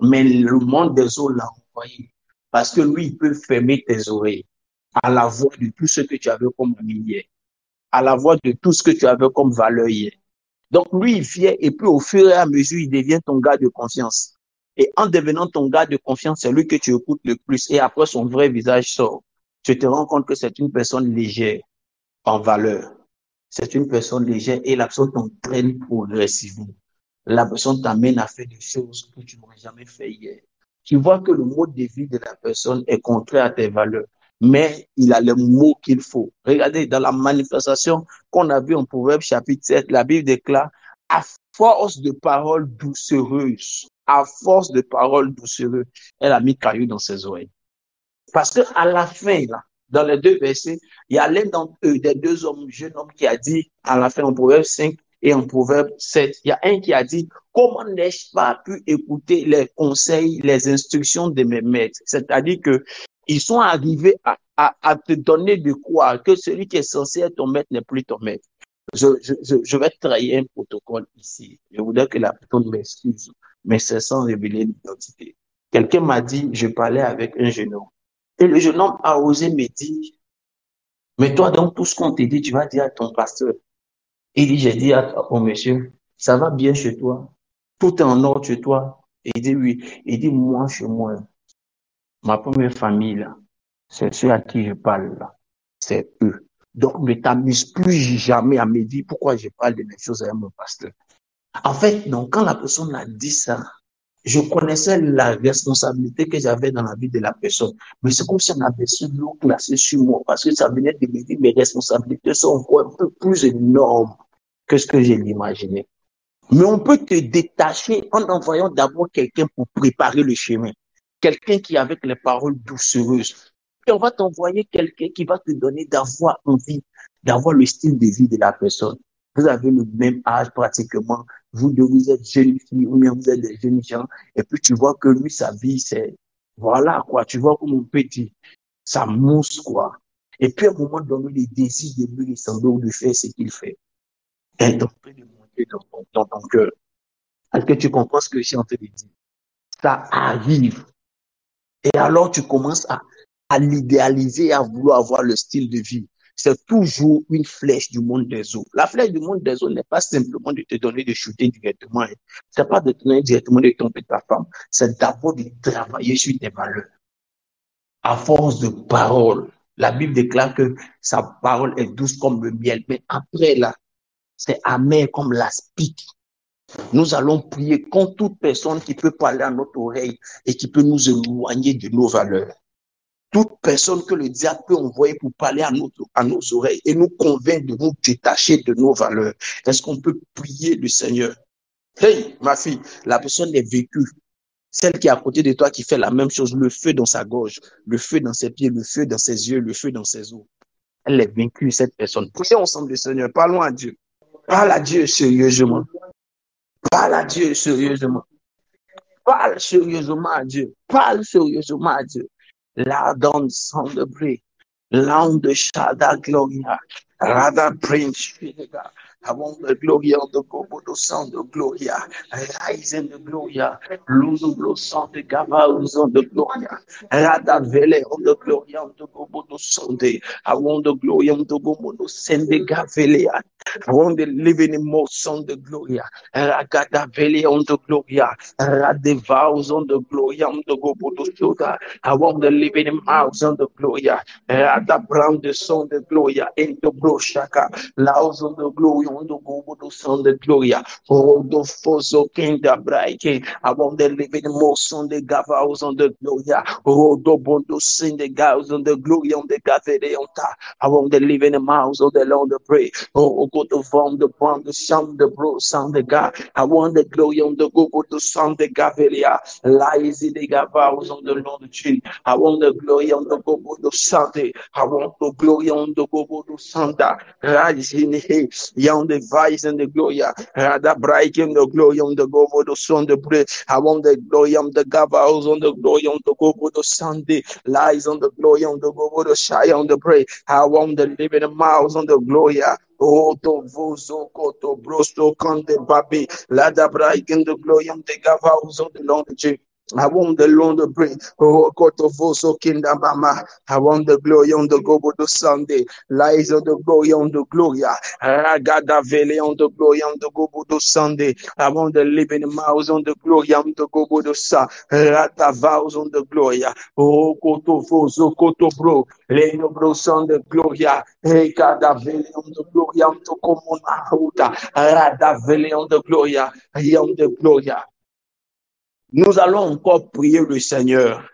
Mais le monde des eaux l'a envoyé. Parce que lui, il peut fermer tes oreilles à la voix de tout ce que tu avais comme ami hier, à la voix de tout ce que tu avais comme valeur hier. Donc, lui, il vient et puis au fur et à mesure, il devient ton gars de confiance. Et en devenant ton gars de confiance, c'est lui que tu écoutes le plus. Et après, son vrai visage sort. Tu te rends compte que c'est une personne légère en valeur. C'est une personne légère et la personne t'entraîne progressivement. La personne t'amène à faire des choses que tu n'aurais jamais fait hier. Tu vois que le mode de vie de la personne est contraire à tes valeurs, mais il a les mots qu'il faut. Regardez, dans la manifestation qu'on a vue en Proverbe chapitre 7, la Bible déclare « À force de paroles doucereuses, à force de paroles doucereuses, elle a mis caillou dans ses oreilles. » Parce que à la fin, là, dans les deux versets, il y a l'un d'entre eux, des deux hommes, jeunes hommes, qui a dit, à la fin, en Proverbe 5 et en Proverbe 7, il y a un qui a dit, comment n'ai-je pas pu écouter les conseils, les instructions de mes maîtres? C'est-à-dire que ils sont arrivés à te donner de croire que celui qui est censé être ton maître n'est plus ton maître. Je vais trahir un protocole ici. Je voudrais que la personne m'excuse, mais c'est sans révéler l'identité. Quelqu'un m'a dit, je parlais avec un jeune homme. Et le jeune homme a osé me dire, mais toi, donc, tout ce qu'on te dit, tu vas dire à ton pasteur. Il dit, j'ai dit au monsieur, ça va bien chez toi? Tout est en ordre chez toi? Il dit oui. Il dit, moi, chez moi, ma première famille, là, c'est ceux à qui je parle, là. c'est eux. Donc, ne t'amuse plus jamais à me dire pourquoi je parle de mes choses avec mon pasteur. En fait, donc, quand la personne a dit ça, je connaissais la responsabilité que j'avais dans la vie de la personne. Mais c'est comme si on avait ce lot classé sur moi parce que ça venait de me dire mes responsabilités sont encore un peu plus énormes que ce que j'ai imaginé. Mais on peut te détacher en envoyant d'abord quelqu'un pour préparer le chemin. Quelqu'un qui, avec les paroles doucereuses, et on va t'envoyer quelqu'un qui va te donner d'avoir envie, d'avoir le style de vie de la personne. Vous avez le même âge pratiquement. Vous deux, vous êtes jeunes filles ou bien vous êtes des jeunes gens. Et puis tu vois que lui, sa vie, c'est, voilà quoi. Tu vois comme on peut dire, ça mousse quoi. Et puis à un moment donné, le désir de lui, il s'en de faire ce qu'il fait. Est en train de monter dans ton cœur. Est-ce que tu comprends ce que je suis en train de dire? Ça arrive. Et alors, tu commences à l'idéaliser, à vouloir avoir le style de vie. C'est toujours une flèche du monde des eaux. La flèche du monde des eaux n'est pas simplement de te donner de shooter directement. C'est pas de te donner directement de tomber ta femme. C'est d'abord de travailler sur tes valeurs. À force de parole. La Bible déclare que sa parole est douce comme le miel. Mais après, là, c'est amer comme l'aspic. Nous allons prier contre toute personne qui peut parler à notre oreille et qui peut nous éloigner de nos valeurs. Toute personne que le diable peut envoyer pour parler à nos oreilles et nous convaincre de nous détacher de nos valeurs. Est-ce qu'on peut prier le Seigneur? Hey, ma fille, la personne est vécue. Celle qui est à côté de toi qui fait la même chose, le feu dans sa gorge, le feu dans ses pieds, le feu dans ses yeux, le feu dans ses os. Elle est vaincue, cette personne. Prions ensemble le Seigneur. Parlons à Dieu. Parle à Dieu sérieusement. Parle à Dieu sérieusement. Parle sérieusement à Dieu. Parle sérieusement à Dieu. La donne sans de bruit. L'âme de Shada Gloria. Rada Prince. I want the glory of the God, the sound of Gloria. Rise in the Gloria. Luzo sound the Gavals on the Gloria. Rada Vele on the Gloria of the Gobodo Sunday. I want the glory of the Gobodo Sende Gavelia. I want the living emotion, the Gloria. Ragada Vele on the Gloria. Rade vows on the Gloria on the Gobodo Soda. I want the living mouse on the Gloria. Rada Brown the son the Gloria. In the Broshaka. Laos on the Gloria. The Gobodo Son the Gloria, oh the Foso King the Brike, I want the living most on the Gavos on the Gloria, oh the Bondo Sin the Gavs on the Gloria on the Gavedeonta, I want the living mouse on the Lord the Pray, oh go to form the bond the sound the bro sound the God, I want the glory on the Gobodo Son the Gavelia, lies in the Gavos on the Lord the Tree, I want the glory on the Gobodo Sunday, I want the glory on the Gobodo Sanda, rise in the young the vice and the glory, the bright in the glory on the go the son the bread. I want the glory on the gavels on the glory on the go the Sunday, lies on the glory on the go the shy on the bread. I want the living mouse on the glory. Oh, to vozo koto brosto conde babi, la da bright in the glory on the gavels on the long tree. I want the Lord to bring. Oh, koto vozo kinda mama. I want the glory on the go the Sunday, lies on the glory on the gloria. Ragada vele on the glory on the go the Sunday. I want the living mouse on the glory on the go the sa. Rata vows on the gloria. Oh, koto vozo koto bro. Leno bro son the gloria. Ragada vele on the glory on the comuna huta. Rada vele on the gloria. On the gloria. Nous allons encore prier le Seigneur.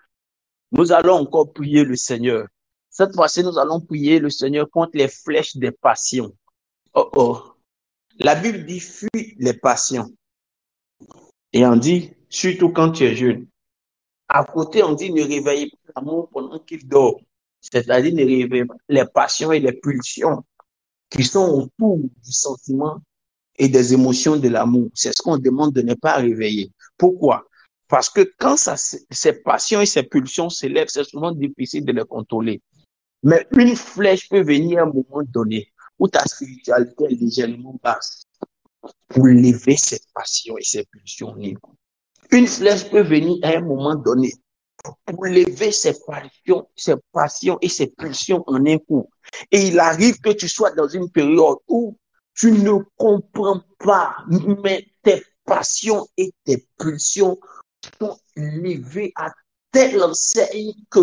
Nous allons encore prier le Seigneur. Cette fois-ci, nous allons prier le Seigneur contre les flèches des passions. Oh oh. La Bible dit fuis les passions. Et on dit, surtout quand tu es jeune. À côté, on dit ne réveillez pas l'amour pendant qu'il dort. C'est-à-dire ne réveillez pas les passions et les pulsions qui sont autour du sentiment et des émotions de l'amour. C'est ce qu'on demande de ne pas réveiller. Pourquoi? Parce que quand ces passions et ces pulsions s'élèvent, c'est souvent difficile de les contrôler. Mais une flèche peut venir à un moment donné où ta spiritualité est légèrement basse pour lever ces passions et ces pulsions. Une flèche peut venir à un moment donné pour lever ces passions et ces pulsions en un coup. Et il arrive que tu sois dans une période où tu ne comprends pas, mais tes passions et tes pulsions sont levées à telle enseigne que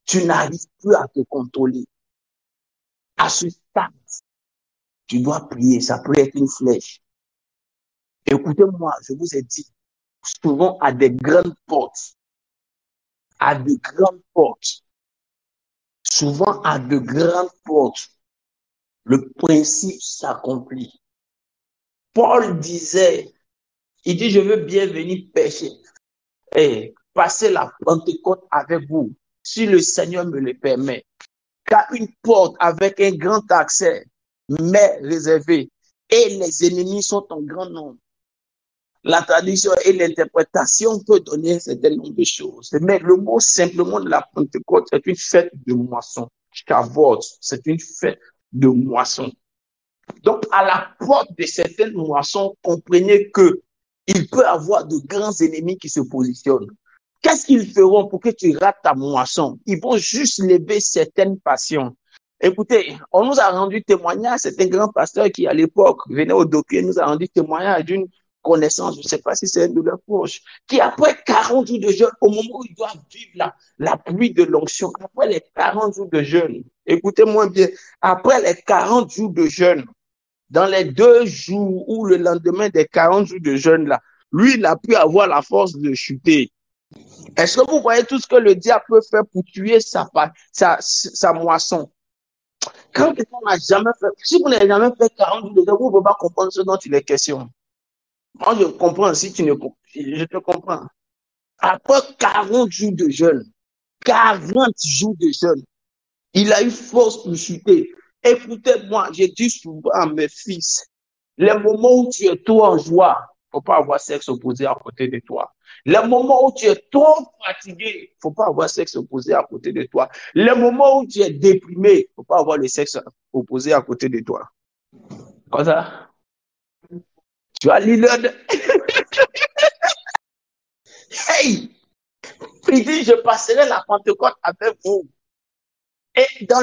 tu n'arrives plus à te contrôler. À ce stade, tu dois prier. Ça peut être une flèche. Écoutez-moi, je vous ai dit, souvent à des grandes portes, à de grandes portes, souvent à de grandes portes, le principe s'accomplit. Paul disait, il dit, je veux bien venir pêcher et passer la Pentecôte avec vous, si le Seigneur me le permet. Car une porte avec un grand accès m'est réservée et les ennemis sont en grand nombre. La traduction et l'interprétation peut donner un certain nombre de choses. Mais le mot simplement de la Pentecôte, c'est une fête de moisson. Shavuot, c'est une fête de moisson. Donc, à la porte de certaines moissons, comprenez que il peut y avoir de grands ennemis qui se positionnent. Qu'est-ce qu'ils feront pour que tu rates ta moisson? Ils vont juste lever certaines passions. Écoutez, on nous a rendu témoignage, c'est un grand pasteur qui, à l'époque, venait au dossier, nous a rendu témoignage d'une connaissance, je ne sais pas si c'est un de leurs proches, qui après 40 jours de jeûne, au moment où ils doivent vivre la pluie de l'onction, après les 40 jours de jeûne, écoutez-moi bien, après les 40 jours de jeûne, dans les 2 jours ou le lendemain des 40 jours de jeûne là, lui, il a pu avoir la force de chuter. Est-ce que vous voyez tout ce que le diable peut faire pour tuer sa moisson? Quand quelqu'un n'a jamais fait, si vous n'avez jamais fait 40 jours de jeûne, vous ne pouvez pas comprendre ce dont il est question. Moi, je comprends si tu ne comprends. Je te comprends. Après 40 jours de jeûne, 40 jours de jeûne, il a eu force pour chuter. Écoutez-moi, j'ai dit souvent à mes fils, les moments où tu es trop en joie, il ne faut pas avoir sexe opposé à côté de toi. Les moments où tu es trop fatigué, il ne faut pas avoir sexe opposé à côté de toi. Les moments où tu es déprimé, il ne faut pas avoir le sexe opposé à côté de toi. Comme ça, tu as l'île. Hey! Il dit, je passerai la Pentecôte avec vous. Et dans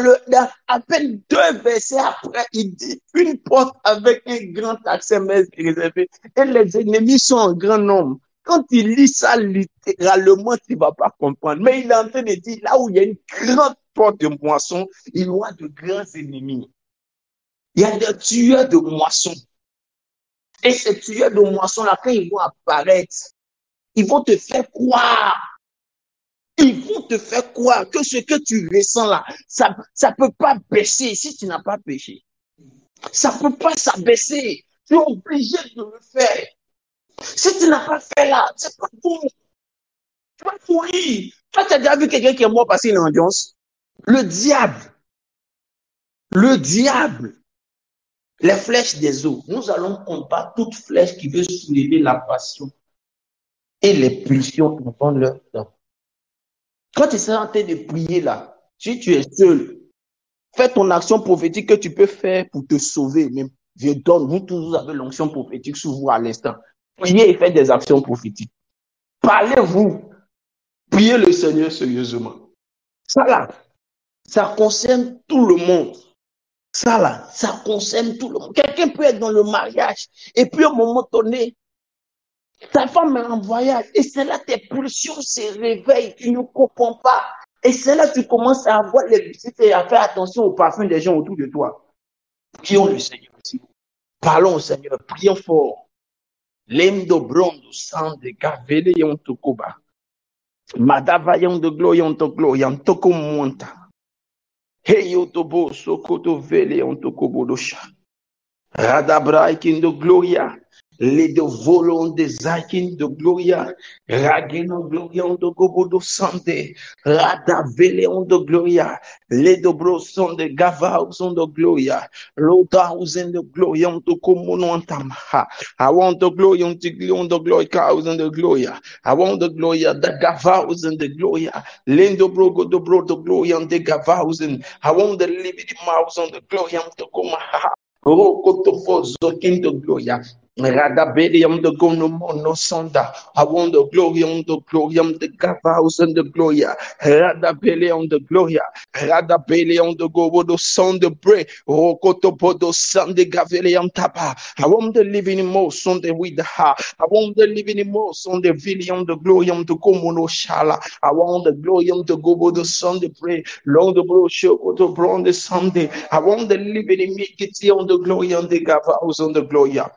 à peine 2 versets après, il dit, une porte avec un grand accès réservé. Et les ennemis sont en grand nombre. Quand il lit ça littéralement, tu ne vas pas comprendre. Mais il est en train de dire, là où il y a une grande porte de moisson, il y aura de grands ennemis. Il y a des tueurs de moisson. Et ces tueurs de moisson, là, quand ils vont apparaître, ils vont te faire croire. Ils vont te faire croire que ce que tu ressens là, ça ne peut pas baisser si tu n'as pas péché. Ça ne peut pas s'abaisser. Tu es obligé de le faire. Si tu n'as pas fait là, c'est pas bon. Tu vas mourir. Toi, tu as déjà vu quelqu'un qui est mort parce qu'il est en ambiance. Le diable, les flèches des eaux. Nous allons combattre toute flèche qui veut soulever la passion et les pulsions pendant leur temps. Quand tu seras en train de prier là, si tu es seul, fais ton action prophétique que tu peux faire pour te sauver. Même, je donne, vous tous, vous avez l'onction prophétique sur vous à l'instant. Priez et faites des actions prophétiques. Parlez-vous. Priez le Seigneur sérieusement. Ça là, ça concerne tout le monde. Ça là, ça concerne tout le monde. Quelqu'un peut être dans le mariage et puis à un moment donné, ta femme est en voyage et c'est là tes pulsions se réveillent. Tu ne comprends pas. Et c'est là que tu commences à avoir les visites et à faire attention au parfum des gens autour de toi. Prions le Seigneur aussi. Parlons au Seigneur. Prions fort. Lendo brondo sang de gavele yon tokoba. Madava yon de glo yon toklo yon toko monta. Hey yo tobo sokoto vele yon tokobo dosha. Radabra ikin de gloria. Les de volons des akin de gloria, rageno glorion de gobodo sante, radaveleon de gloria, les de broson de gavaoson de gloria, l'otausen de glorion de comonontam. I want the glory on the glory on the glory cows and the gloria. I want the gloria, the gavaosen the gloria, lendo brogo the bro the glory on the gavaosen. I want the liberty mouse on the glory on the comaha. Oh, koto fozo kinto gloria. Radabelium the Gonomono Sonda. I want the glorium, the Gavaus and the Gloria. Radabelium the Gloria. Radabelium the Gobodo Son the Bre. Rokotopodo Son the Gavelium Tapa. I want the living most on the with the ha. I want the living most on the Vilium, the Glorium, the Gomono Shala. I want the Glorium, the Gobodo Son the Bre. Long the Bro Shoko to Bron the Sunday. I want the living Mikiti on the Glorium, the Gavaus on the Gloria.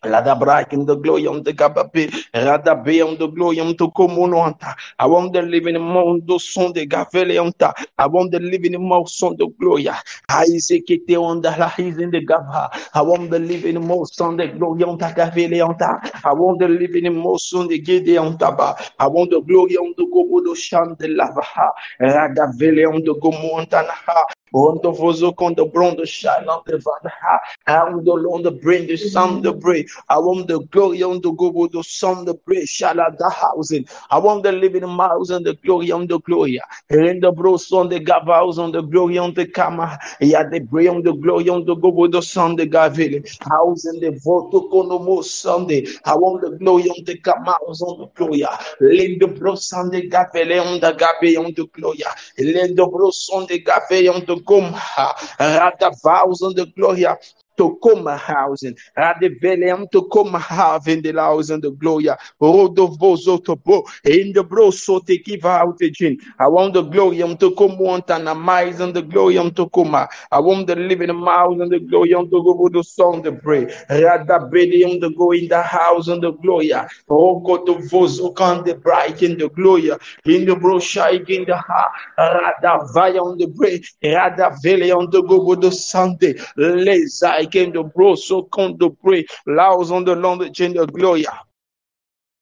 Radabrak in the glorium the gabape, Radabeum the glorium to Comonoanta. I want the living mondo son de Gaveleonta. I want the living mouth son de Gloria. Isaac on the Lahis in the Gava. I want the living most son de Glorionta Gaveleonta. I want the living most son de Gideontaba. I want the glorium to Gobodo Shan de Lavaha. Radaveleon the Gomontanaha. Rondo vozo con the brondo shine on the vadaha. I want the Lord the brain, the sun the brain. I want the glory on the go the sun the brain. Shala the housing. I want the living miles and the glory on the gloria. In the bros on the gavals on the glory on the kama. Yeah, the brain on the glory on the go the sun the gavili. House in the voto konomo Sunday. I want the glory on the kamaos on the gloria. Let the bros on the gavele on the gabe on the gloria. Let the bros on the gabe on the Gomha, Rada vows on the Gloria to come housing, Rade Velium to come having the house and the Gloria, Rodo Vozo to bo, in the bro so take give out the gin. I want the Glorium to come want and a miles and the Glorium to come. I want the living mouse and the Glorium to go to the song the pray. Rada Velium to go in the house and the Gloria, Rogo to Vozo can the bright in the Gloria, in the bro shy in the ha, Rada Vaya on the break. Rada vele on the go de Sunday. Les aiken de bro so compte de près. Laos on the long de Gender Gloria.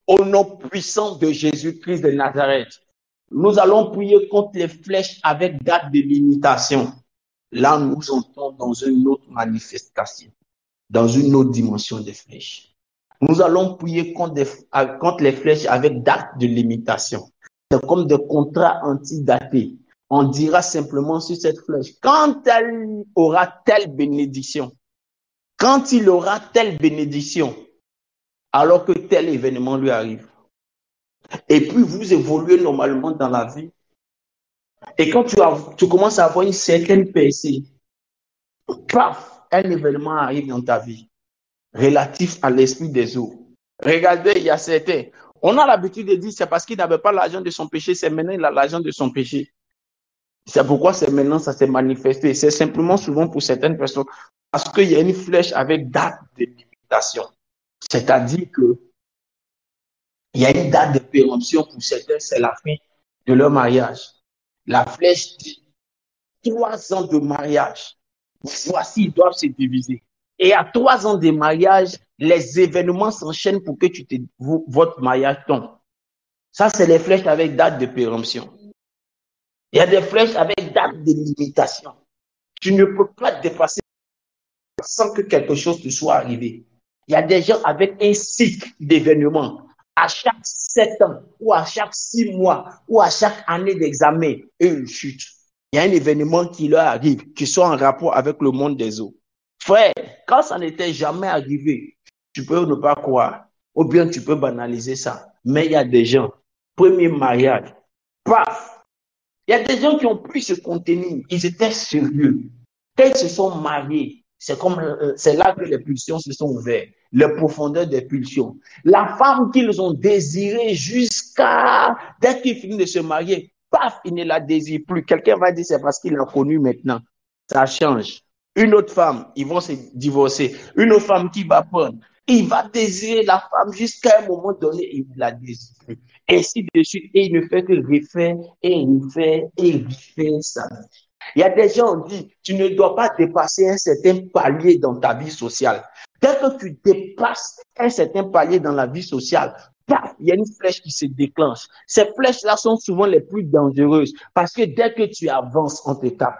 Au nom puissant de Jésus-Christ de Nazareth, nous allons prier contre les flèches avec date de limitation. Là, nous entrons dans une autre manifestation, dans une autre dimension des flèches. Nous allons prier contre les flèches avec date de limitation. C'est comme des contrats antidatés. On dira simplement sur cette flèche, quand elle aura telle bénédiction, quand il aura telle bénédiction, alors que tel événement lui arrive. Et puis vous évoluez normalement dans la vie. Et quand tu commences à avoir une certaine percée, paf, un événement arrive dans ta vie, relatif à l'esprit des eaux. Regardez, il y a certains, on a l'habitude de dire, c'est parce qu'il n'avait pas l'argent de son péché, c'est maintenant il a l'argent de son péché. C'est pourquoi c'est maintenant ça s'est manifesté. C'est simplement souvent pour certaines personnes parce qu'il y a une flèche avec date de limitation. C'est-à-dire que il y a une date de péremption pour certains, c'est la fin de leur mariage. La flèche dit 3 ans de mariage. Voici, ils doivent se diviser. Et à 3 ans de mariage, les événements s'enchaînent pour que votre mariage tombe. Ça, c'est les flèches avec date de péremption. Il y a des flèches avec date de limitation. Tu ne peux pas dépasser sans que quelque chose te soit arrivé. Il y a des gens avec un cycle d'événements. À chaque 7 ans, ou à chaque 6 mois, ou à chaque année d'examen, ils chutent. Il y a un événement qui leur arrive, qui soit en rapport avec le monde des eaux. Frère, quand ça n'était jamais arrivé, tu peux ne pas croire, ou bien tu peux banaliser ça. Mais il y a des gens, premier mariage, paf! Il y a des gens qui ont pu se contenir, ils étaient sérieux. Quand ils se sont mariés, c'est là que les pulsions se sont ouvertes, les profondeurs des pulsions. La femme qu'ils ont désirée jusqu'à, dès qu'ils finissent de se marier, paf, ils ne la désirent plus. Quelqu'un va dire c'est parce qu'il l'a connue maintenant. Ça change. Une autre femme, ils vont se divorcer. Une autre femme qui va prendre. Il va désirer la femme jusqu'à un moment donné, il ne la désire plus. Ainsi de suite, et il ne fait que refaire, et refaire sa vie. Il y a des gens qui disent, tu ne dois pas dépasser un certain palier dans ta vie sociale. Dès que tu dépasses un certain palier dans la vie sociale, paf, il y a une flèche qui se déclenche. Ces flèches-là sont souvent les plus dangereuses parce que dès que tu avances, on te tape.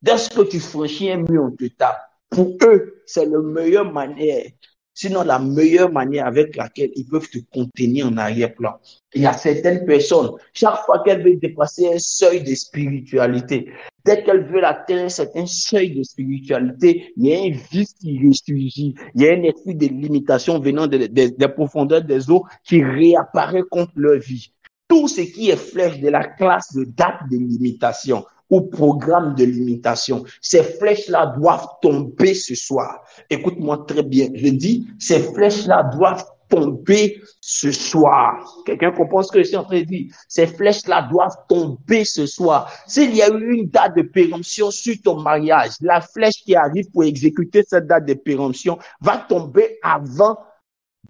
Dès que tu franchis un mur, on te tape. Pour eux, c'est la meilleure manière sinon la meilleure manière avec laquelle ils peuvent te contenir en arrière-plan. Il y a certaines personnes, chaque fois qu'elles veulent dépasser un seuil de spiritualité, dès qu'elles veulent atteindre un certain seuil de spiritualité, il y a un vice qui ressurgit, il y a un esprit de limitation venant des profondeurs des eaux qui réapparaît contre leur vie. Tout ce qui est flèche de la classe de date de limitation ou programme de limitation, ces flèches-là doivent tomber ce soir. Écoute-moi très bien, je dis, ces flèches-là doivent tomber ce soir. Quelqu'un comprend ce que je suis en train de dire? Ces flèches-là doivent tomber ce soir. S'il y a eu une date de péremption sur ton mariage, la flèche qui arrive pour exécuter cette date de péremption va tomber avant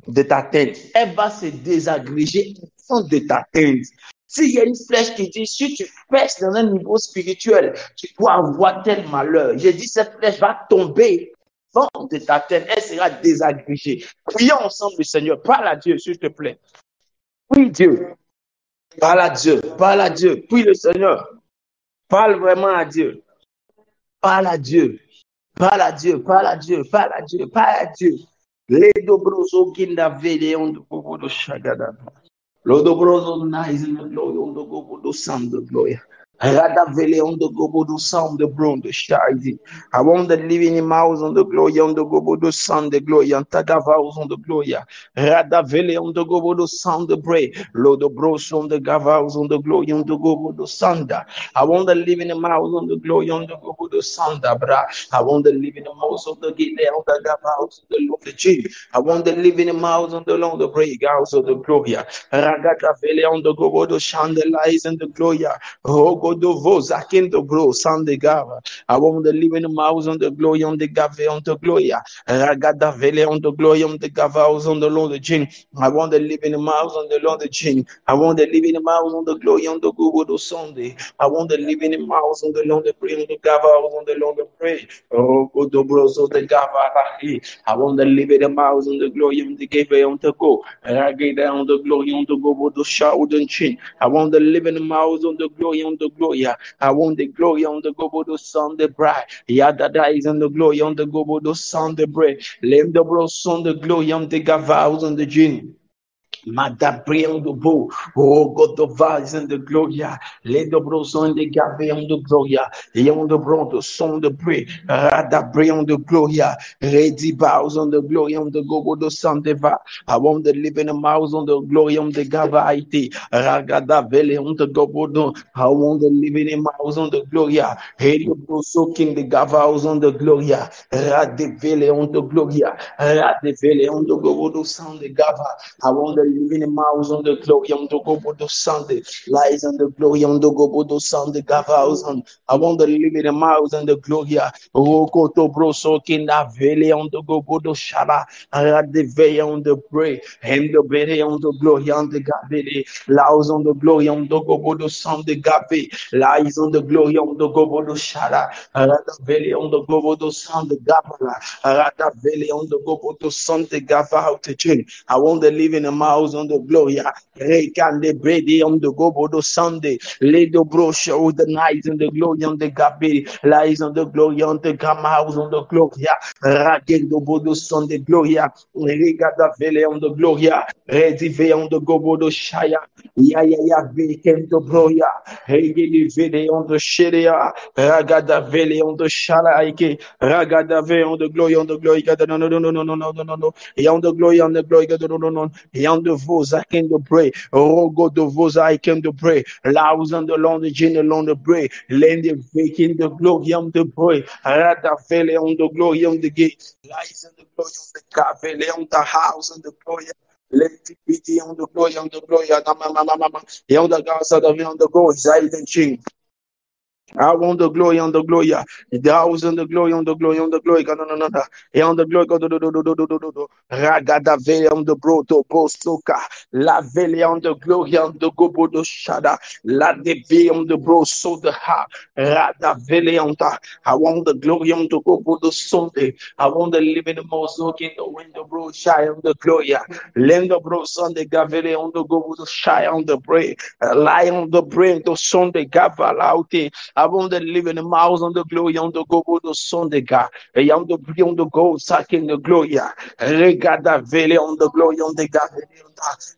de t'atteindre. Elle va se désagréger avant de t'atteindre. S'il y a une flèche qui dit, si tu pèses dans un niveau spirituel, tu dois avoir tel malheur. J'ai dit, cette flèche va tomber avant de t'atteindre. Elle sera désagrégée. Prions ensemble le Seigneur. Parle à Dieu, s'il te plaît. Prie Dieu. Parle à Dieu. Parle à Dieu. Prie le Seigneur. Parle vraiment à Dieu. Parle à Dieu. Parle à Dieu. Parle à Dieu. Parle à Dieu. Parle à Dieu. Les dobrozo kinda vele on the bobo do shagada. Lodobrozo nice in the glory on the bobo do sound the glory. Rada vele on the gobo do sound the brown the shaggy. I want the living in mouse on the glory on the gobo do sound the glory and tagavaus on the glory. Rada vele on the gobo do sound the bray. Lodobrozo on the gavaus on the glory on the gobo do sanda. I want the living in mouse on the glory on the gobo do sanda bra. I want the living in mouse on the gate on the gavaus on the Lord the G. I want the living in mouse on the long the break house of the glory. Ragata vele on the gobo do chandelize and the glory. Rogodo vozakin the bro sande gava. I want the living in mouse on the glory on the gave on the glory. Ragata vele on the glory on the gavaus on the Lord the G. I want the living in mouse on the Lord the G. I want the living in mouse on the glory on the gobo do Sunday. I want the living in mouse on the Lord the pray on the gavaus on the Lord the pray. Rogodo broso the gava. I want the living in mouse on the glory on the gave on the go. Ragata on the glory on the gobo do shout and chin. I want the living in mouse on the glory on the glory. I want the glory on the gobo do Sunday bright. Yada is on the glory on the gobo do Sunday bread. Lem the bros on the glory on the gavaus on the gin. Madabrion de beau, oh God of vase and the gloria, les de broson de gavion de gloria, yon de bron de son de brie, radabrion de gloria, ready bows on the glorium de gogo de sandeva, I want the living mouse on the glorium de gavaiti, ragada vele on the gobodo, I want the living mouse on the gloria, radio broso king the gavaus on the gloria, radevele on the gloria, radevele on the gobodo sound the gava, I want the living mouse on the glory on the gobodo Sunday, lies on the glory on the gobodo Sunday, gavaus on. I want the living mouse on the gloria, rokoto broso kinda vele on the gobodo shaba, radevele on the pray, and the bere on the glory on the gavele, lies on the glory on the gobodo Sunday gave, lies on the glory on the gobodo shara, radavele on the gobodo Sunday gavara, radavele on the gobodo Sunday gava. I want the living mouse on the gloria, rekan the brady on the gobodo Sunday, little bro show the night on the glory on the gabi, lies on the glory on the gamma house on the gloria, rageg the bodo Sunday gloria, regada vele on the gloria, redive on the gobodo shaya, ya vacant the gloria, regedi vele on the sheria, ragada vele on the shalaike, ragada vele on the glory on the glory, no, et on the glory on the glory, no, et on the vos I can the pray, rogo the vos I can the pray, laus on the long the gin along the pray, land the vacant the glory on the pray, rada vele on the glory on the gate, lies on the glory on the cafe, on the house on the glory. Let it be on the glory, on the glory, and on the gods of the glory, Zaid and Ching. I want the glory on the glory. The house on the glory on the glory on the glory. No. And on the glory. Do. Ragada vele on the broto bosoka. La vele on the glory on the gobodo shada. La de ve on the bro so the ha. Rada vele on the. I want the glory on the gobodo Sunday. I want the living mozok in the window bro shy on the glory. Lendo bro Sunday gavele on the gobodo shy on the brain. Lie on the brain to Sunday gaval out. I want to live in the miles on the glory on the go the son de God. I want to be on the go sacking the glory. Regada vele on the glory on the God.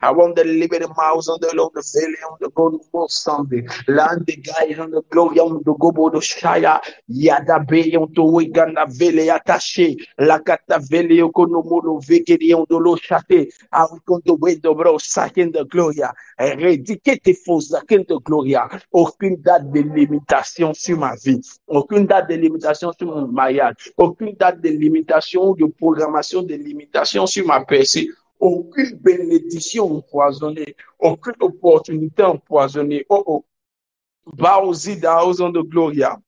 I want to live in the miles on the Lord, the valley on the go the Sunday. Land the guy on the glory on the go the shire. Yada be on the wigana vele attaché. La cata vele okonomo vekedi on the lo chate. I will come the way the bro sacking the glory. Éradiquer tes fausses acquis de gloria. Aucune date de limitation sur ma vie. Aucune date de limitation sur mon mariage. Aucune date de limitation, de programmation de limitation sur ma personne. Aucune bénédiction empoisonnée. Aucune opportunité empoisonnée. Oh oh. Baozi daozon de gloria.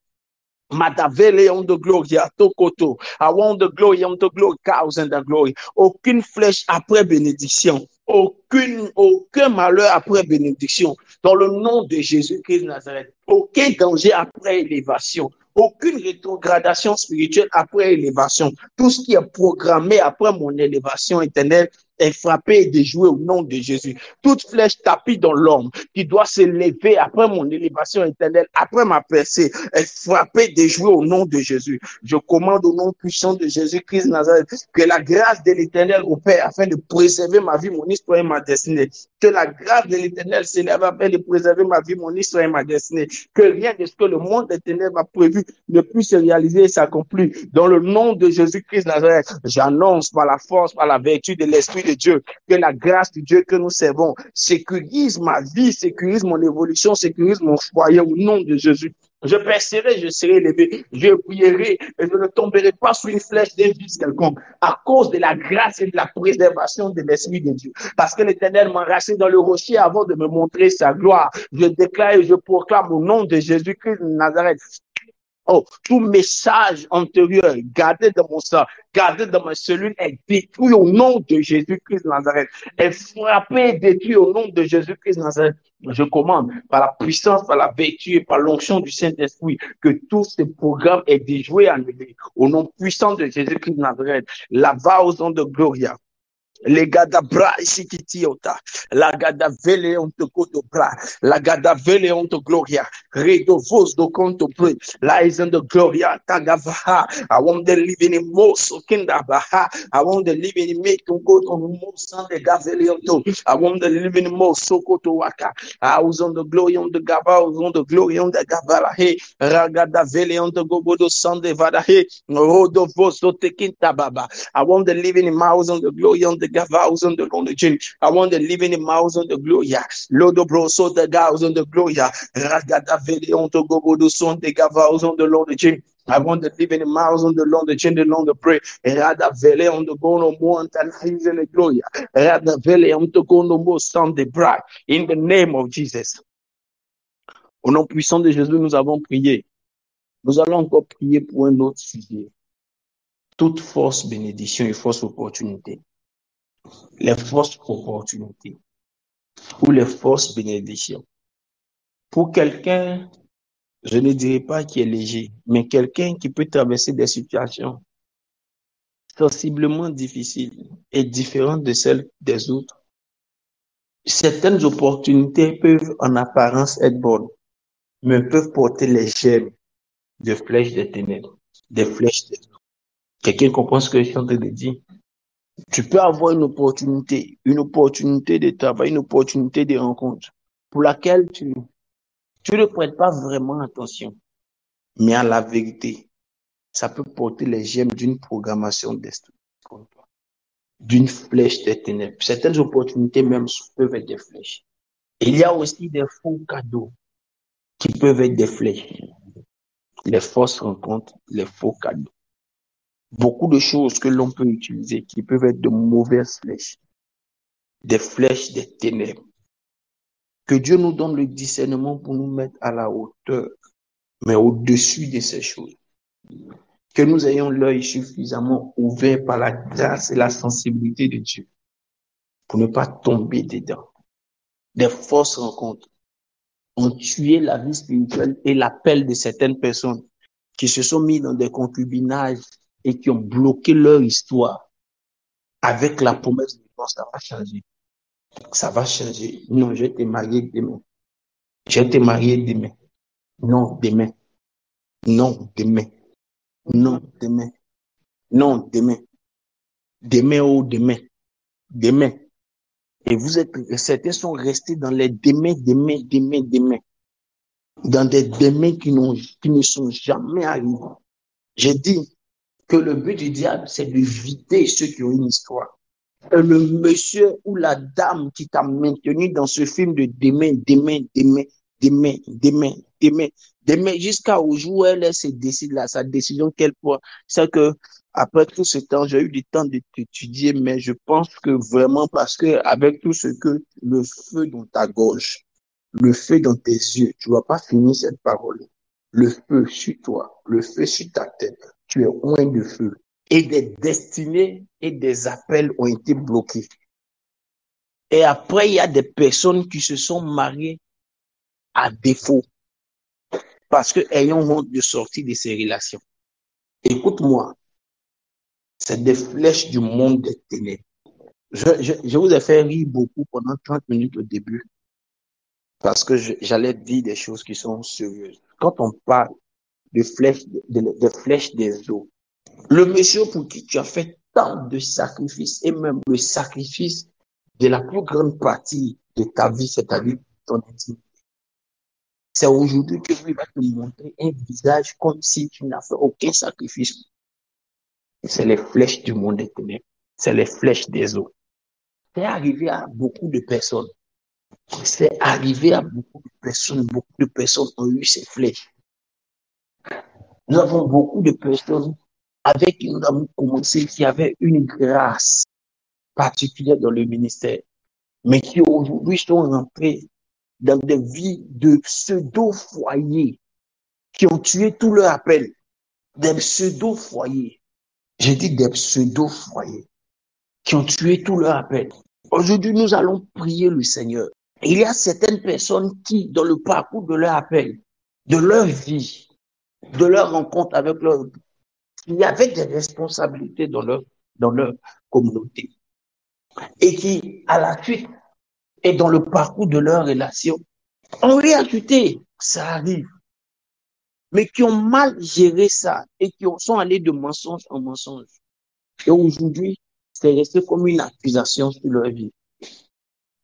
Matavele on the glory, tokoto. I want the glory, on the glory, cows and the glory. Aucune flèche après bénédiction. Aucun malheur après bénédiction. Dans le nom de Jésus-Christ de Nazareth. Aucun danger après élévation. Aucune rétrogradation spirituelle après élévation. Tout ce qui est programmé après mon élévation éternelle est frappé et déjoué au nom de Jésus. Toute flèche tapie dans l'homme qui doit s'élever après mon élévation éternelle, après ma percée, est frappée et déjouée au nom de Jésus. Je commande au nom puissant de Jésus-Christ de Nazareth que la grâce de l'éternel opère afin de préserver ma vie, mon histoire et ma destinée. Que la grâce de l'éternel s'élève afin de préserver ma vie, mon histoire et ma destinée. Que rien de ce que le monde éternel a prévu ne puisse se réaliser et s'accomplir. Dans le nom de Jésus-Christ de Nazareth, j'annonce par la force, par la vertu de l'Esprit de Dieu, que la grâce de Dieu que nous servons sécurise ma vie, sécurise mon évolution, sécurise mon foyer au nom de Jésus. Je percerai, je serai élevé, je prierai et je ne tomberai pas sous une flèche d'injustice quelconque à cause de la grâce et de la préservation de l'Esprit de Dieu. Parce que l'Éternel m'enracine dans le rocher avant de me montrer sa gloire. Je déclare et je proclame au nom de Jésus-Christ de Nazareth. Oh, tout message antérieur gardé dans mon sang, gardé dans ma cellule est détruit au nom de Jésus-Christ de Nazareth. Est frappé et détruit au nom de Jésus-Christ de Nazareth. Je commande par la puissance, par la vertu et par l'onction du Saint-Esprit que tout ce programme est déjoué, annulé au nom puissant de Jésus-Christ de Nazareth. La va aux ondes de Gloria. Les gada bra isikitiota, la gada vele on te koto bra, la gada vele on te gloria, redo vos do konto pre, la is on the gloria tagavaha. I want the living in most kinda baha. I want the living in make to go to most on the gavele on to. I want the living in most so koto waka. I was on the glory on the gava, I was on the glory on the gavala he, ragada vele on the gobodo Sunday vada he, rodo vos do tekinta baba. I want the living in mouse on the glory on the gavals on the Lord. I want the living in mouse on the glory. Lodo bro so the gavs on the glory. Ragada vele on the gobodo son the gavals on the Lord. I want the living in mouse on the Lord, the Lord the pray. Rada vele on the go no more and he's in the glory. Rada vele on the go no more Sunday bright. In the name of Jesus. Au nom puissant de Jésus, nous avons prié. Nous allons encore prier pour un autre sujet. Toute fausse bénédiction et fausse opportunité. Les fausses opportunités ou les fausses bénédictions. Pour quelqu'un, je ne dirais pas qui est léger, mais quelqu'un qui peut traverser des situations sensiblement difficiles et différentes de celles des autres. Certaines opportunités peuvent en apparence être bonnes, mais peuvent porter les germes de flèches des ténèbres, des flèches des autres. Quelqu'un comprend ce que je suis en train de dire? Tu peux avoir une opportunité de travail, une opportunité de rencontre pour laquelle tu ne prêtes pas vraiment attention. Mais à la vérité, ça peut porter les germes d'une programmation destructrice contre toi, d'une flèche des ténèbres. Certaines opportunités même peuvent être des flèches. Il y a aussi des faux cadeaux qui peuvent être des flèches. Les fausses rencontres, les faux cadeaux. Beaucoup de choses que l'on peut utiliser qui peuvent être de mauvaises flèches. Des flèches des ténèbres. Que Dieu nous donne le discernement pour nous mettre à la hauteur, mais au-dessus de ces choses. Que nous ayons l'œil suffisamment ouvert par la grâce et la sensibilité de Dieu pour ne pas tomber dedans. Des fausses rencontres ont tué la vie spirituelle et l'appel de certaines personnes qui se sont mis dans des concubinages et qui ont bloqué leur histoire avec la promesse de Dieu, ça va changer. Ça va changer. Non, je vais te marier demain. Je vais te marier demain. Non, demain. Non, demain. Non, demain. Non, demain. Demain ou demain. Demain. Et certains sont restés dans les demain, demain, demain, demain. Dans des demain qui ne sont jamais arrivés. J'ai dit que le but du diable, c'est de vider ceux qui ont une histoire. Le monsieur ou la dame qui t'a maintenu dans ce film de demain, demain, demain, demain, demain, demain, demain, jusqu'au jour où elle décide là, sa décision qu'elle prend. C'est que après tout ce temps, j'ai eu du temps d'étudier, mais je pense que vraiment parce que avec tout ce que le feu dans ta gorge, le feu dans tes yeux, tu vas pas finir cette parole. Le feu sur toi, le feu sur ta tête, tu es loin de feu. Et des destinées et des appels ont été bloqués. Et après, il y a des personnes qui se sont mariées à défaut parce que ayant honte de sortir de ces relations. Écoute-moi, c'est des flèches du monde des ténèbres. Je vous ai fait rire beaucoup pendant 30 minutes au début parce que j'allais dire des choses qui sont sérieuses. Quand on parle de flèches, de flèches des eaux, le monsieur pour qui tu as fait tant de sacrifices et même le sacrifice de la plus grande partie de ta vie, c'est-à-dire ton intimité. C'est aujourd'hui que lui va te montrer un visage comme si tu n'as fait aucun sacrifice. C'est les flèches du monde des ténèbres. C'est les flèches des eaux. C'est arrivé à beaucoup de personnes. C'est arrivé à beaucoup de personnes. Beaucoup de personnes ont eu ces flèches. Nous avons beaucoup de personnes avec qui nous avons commencé, qui avaient une grâce particulière dans le ministère, mais qui aujourd'hui sont rentrés dans des vies de pseudo-foyers qui ont tué tout leur appel. Des pseudo-foyers. J'ai dit des pseudo-foyers qui ont tué tout leur appel. Aujourd'hui, nous allons prier le Seigneur. Il y a certaines personnes qui, dans le parcours de leur appel, de leur vie, de leur rencontre avec leur... Il y avait des responsabilités dans leur communauté. Et qui, à la suite, et dans le parcours de leur relation, ont réajouté, ça arrive, mais qui ont mal géré ça et qui sont allés de mensonge en mensonge. Et aujourd'hui, c'est resté comme une accusation sur leur vie.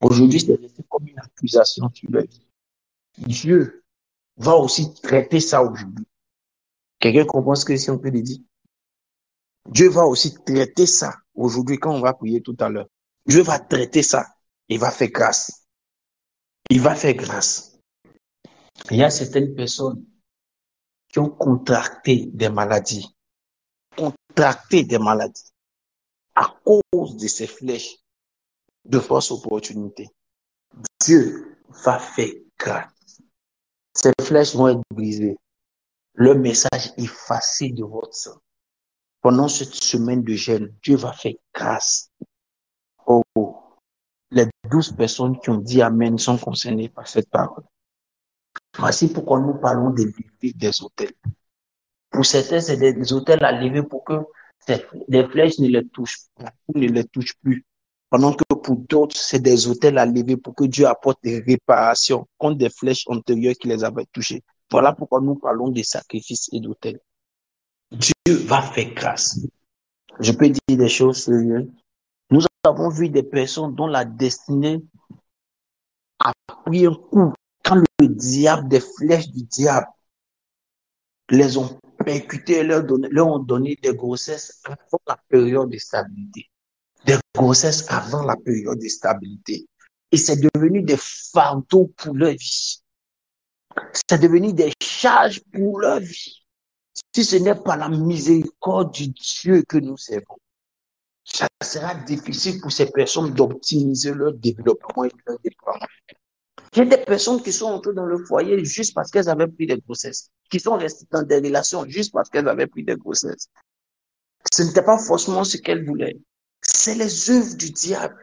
Aujourd'hui, c'est resté comme une accusation sur leur vie. Dieu va aussi traiter ça aujourd'hui. Quelqu'un comprend ce que si on peut le dire? Dieu va aussi traiter ça aujourd'hui quand on va prier tout à l'heure. Dieu va traiter ça. Il va faire grâce. Il va faire grâce. Il y a certaines personnes qui ont contracté des maladies. Contracté des maladies à cause de ces flèches de fausse opportunité. Dieu va faire grâce. Ces flèches vont être brisées. Le message effacé de votre sang. Pendant cette semaine de jeûne, Dieu va faire grâce. Oh, les 12 personnes qui ont dit Amen sont concernées par cette parole. Voici pourquoi nous parlons de lever des autels. Pour certains, c'est des autels à lever pour que des flèches ne les touchent plus. Pendant que pour d'autres, c'est des autels à lever pour que Dieu apporte des réparations contre des flèches antérieures qui les avaient touchées. Voilà pourquoi nous parlons de sacrifices et d'autels. Dieu va faire grâce. Je peux dire des choses sérieuses. Nous avons vu des personnes dont la destinée a pris un coup quand le diable, des flèches du diable, les ont percutés et leur ont donné des grossesses avant la période de stabilité. Des grossesses avant la période de stabilité. Et c'est devenu des fardeaux pour leur vie. C'est devenu des charges pour leur vie. Si ce n'est pas la miséricorde du Dieu que nous servons, ça sera difficile pour ces personnes d'optimiser leur développement et leur déploiement. Il y a des personnes qui sont entrées dans le foyer juste parce qu'elles avaient pris des grossesses, qui sont restées dans des relations juste parce qu'elles avaient pris des grossesses. Ce n'était pas forcément ce qu'elles voulaient. C'est les œuvres du diable.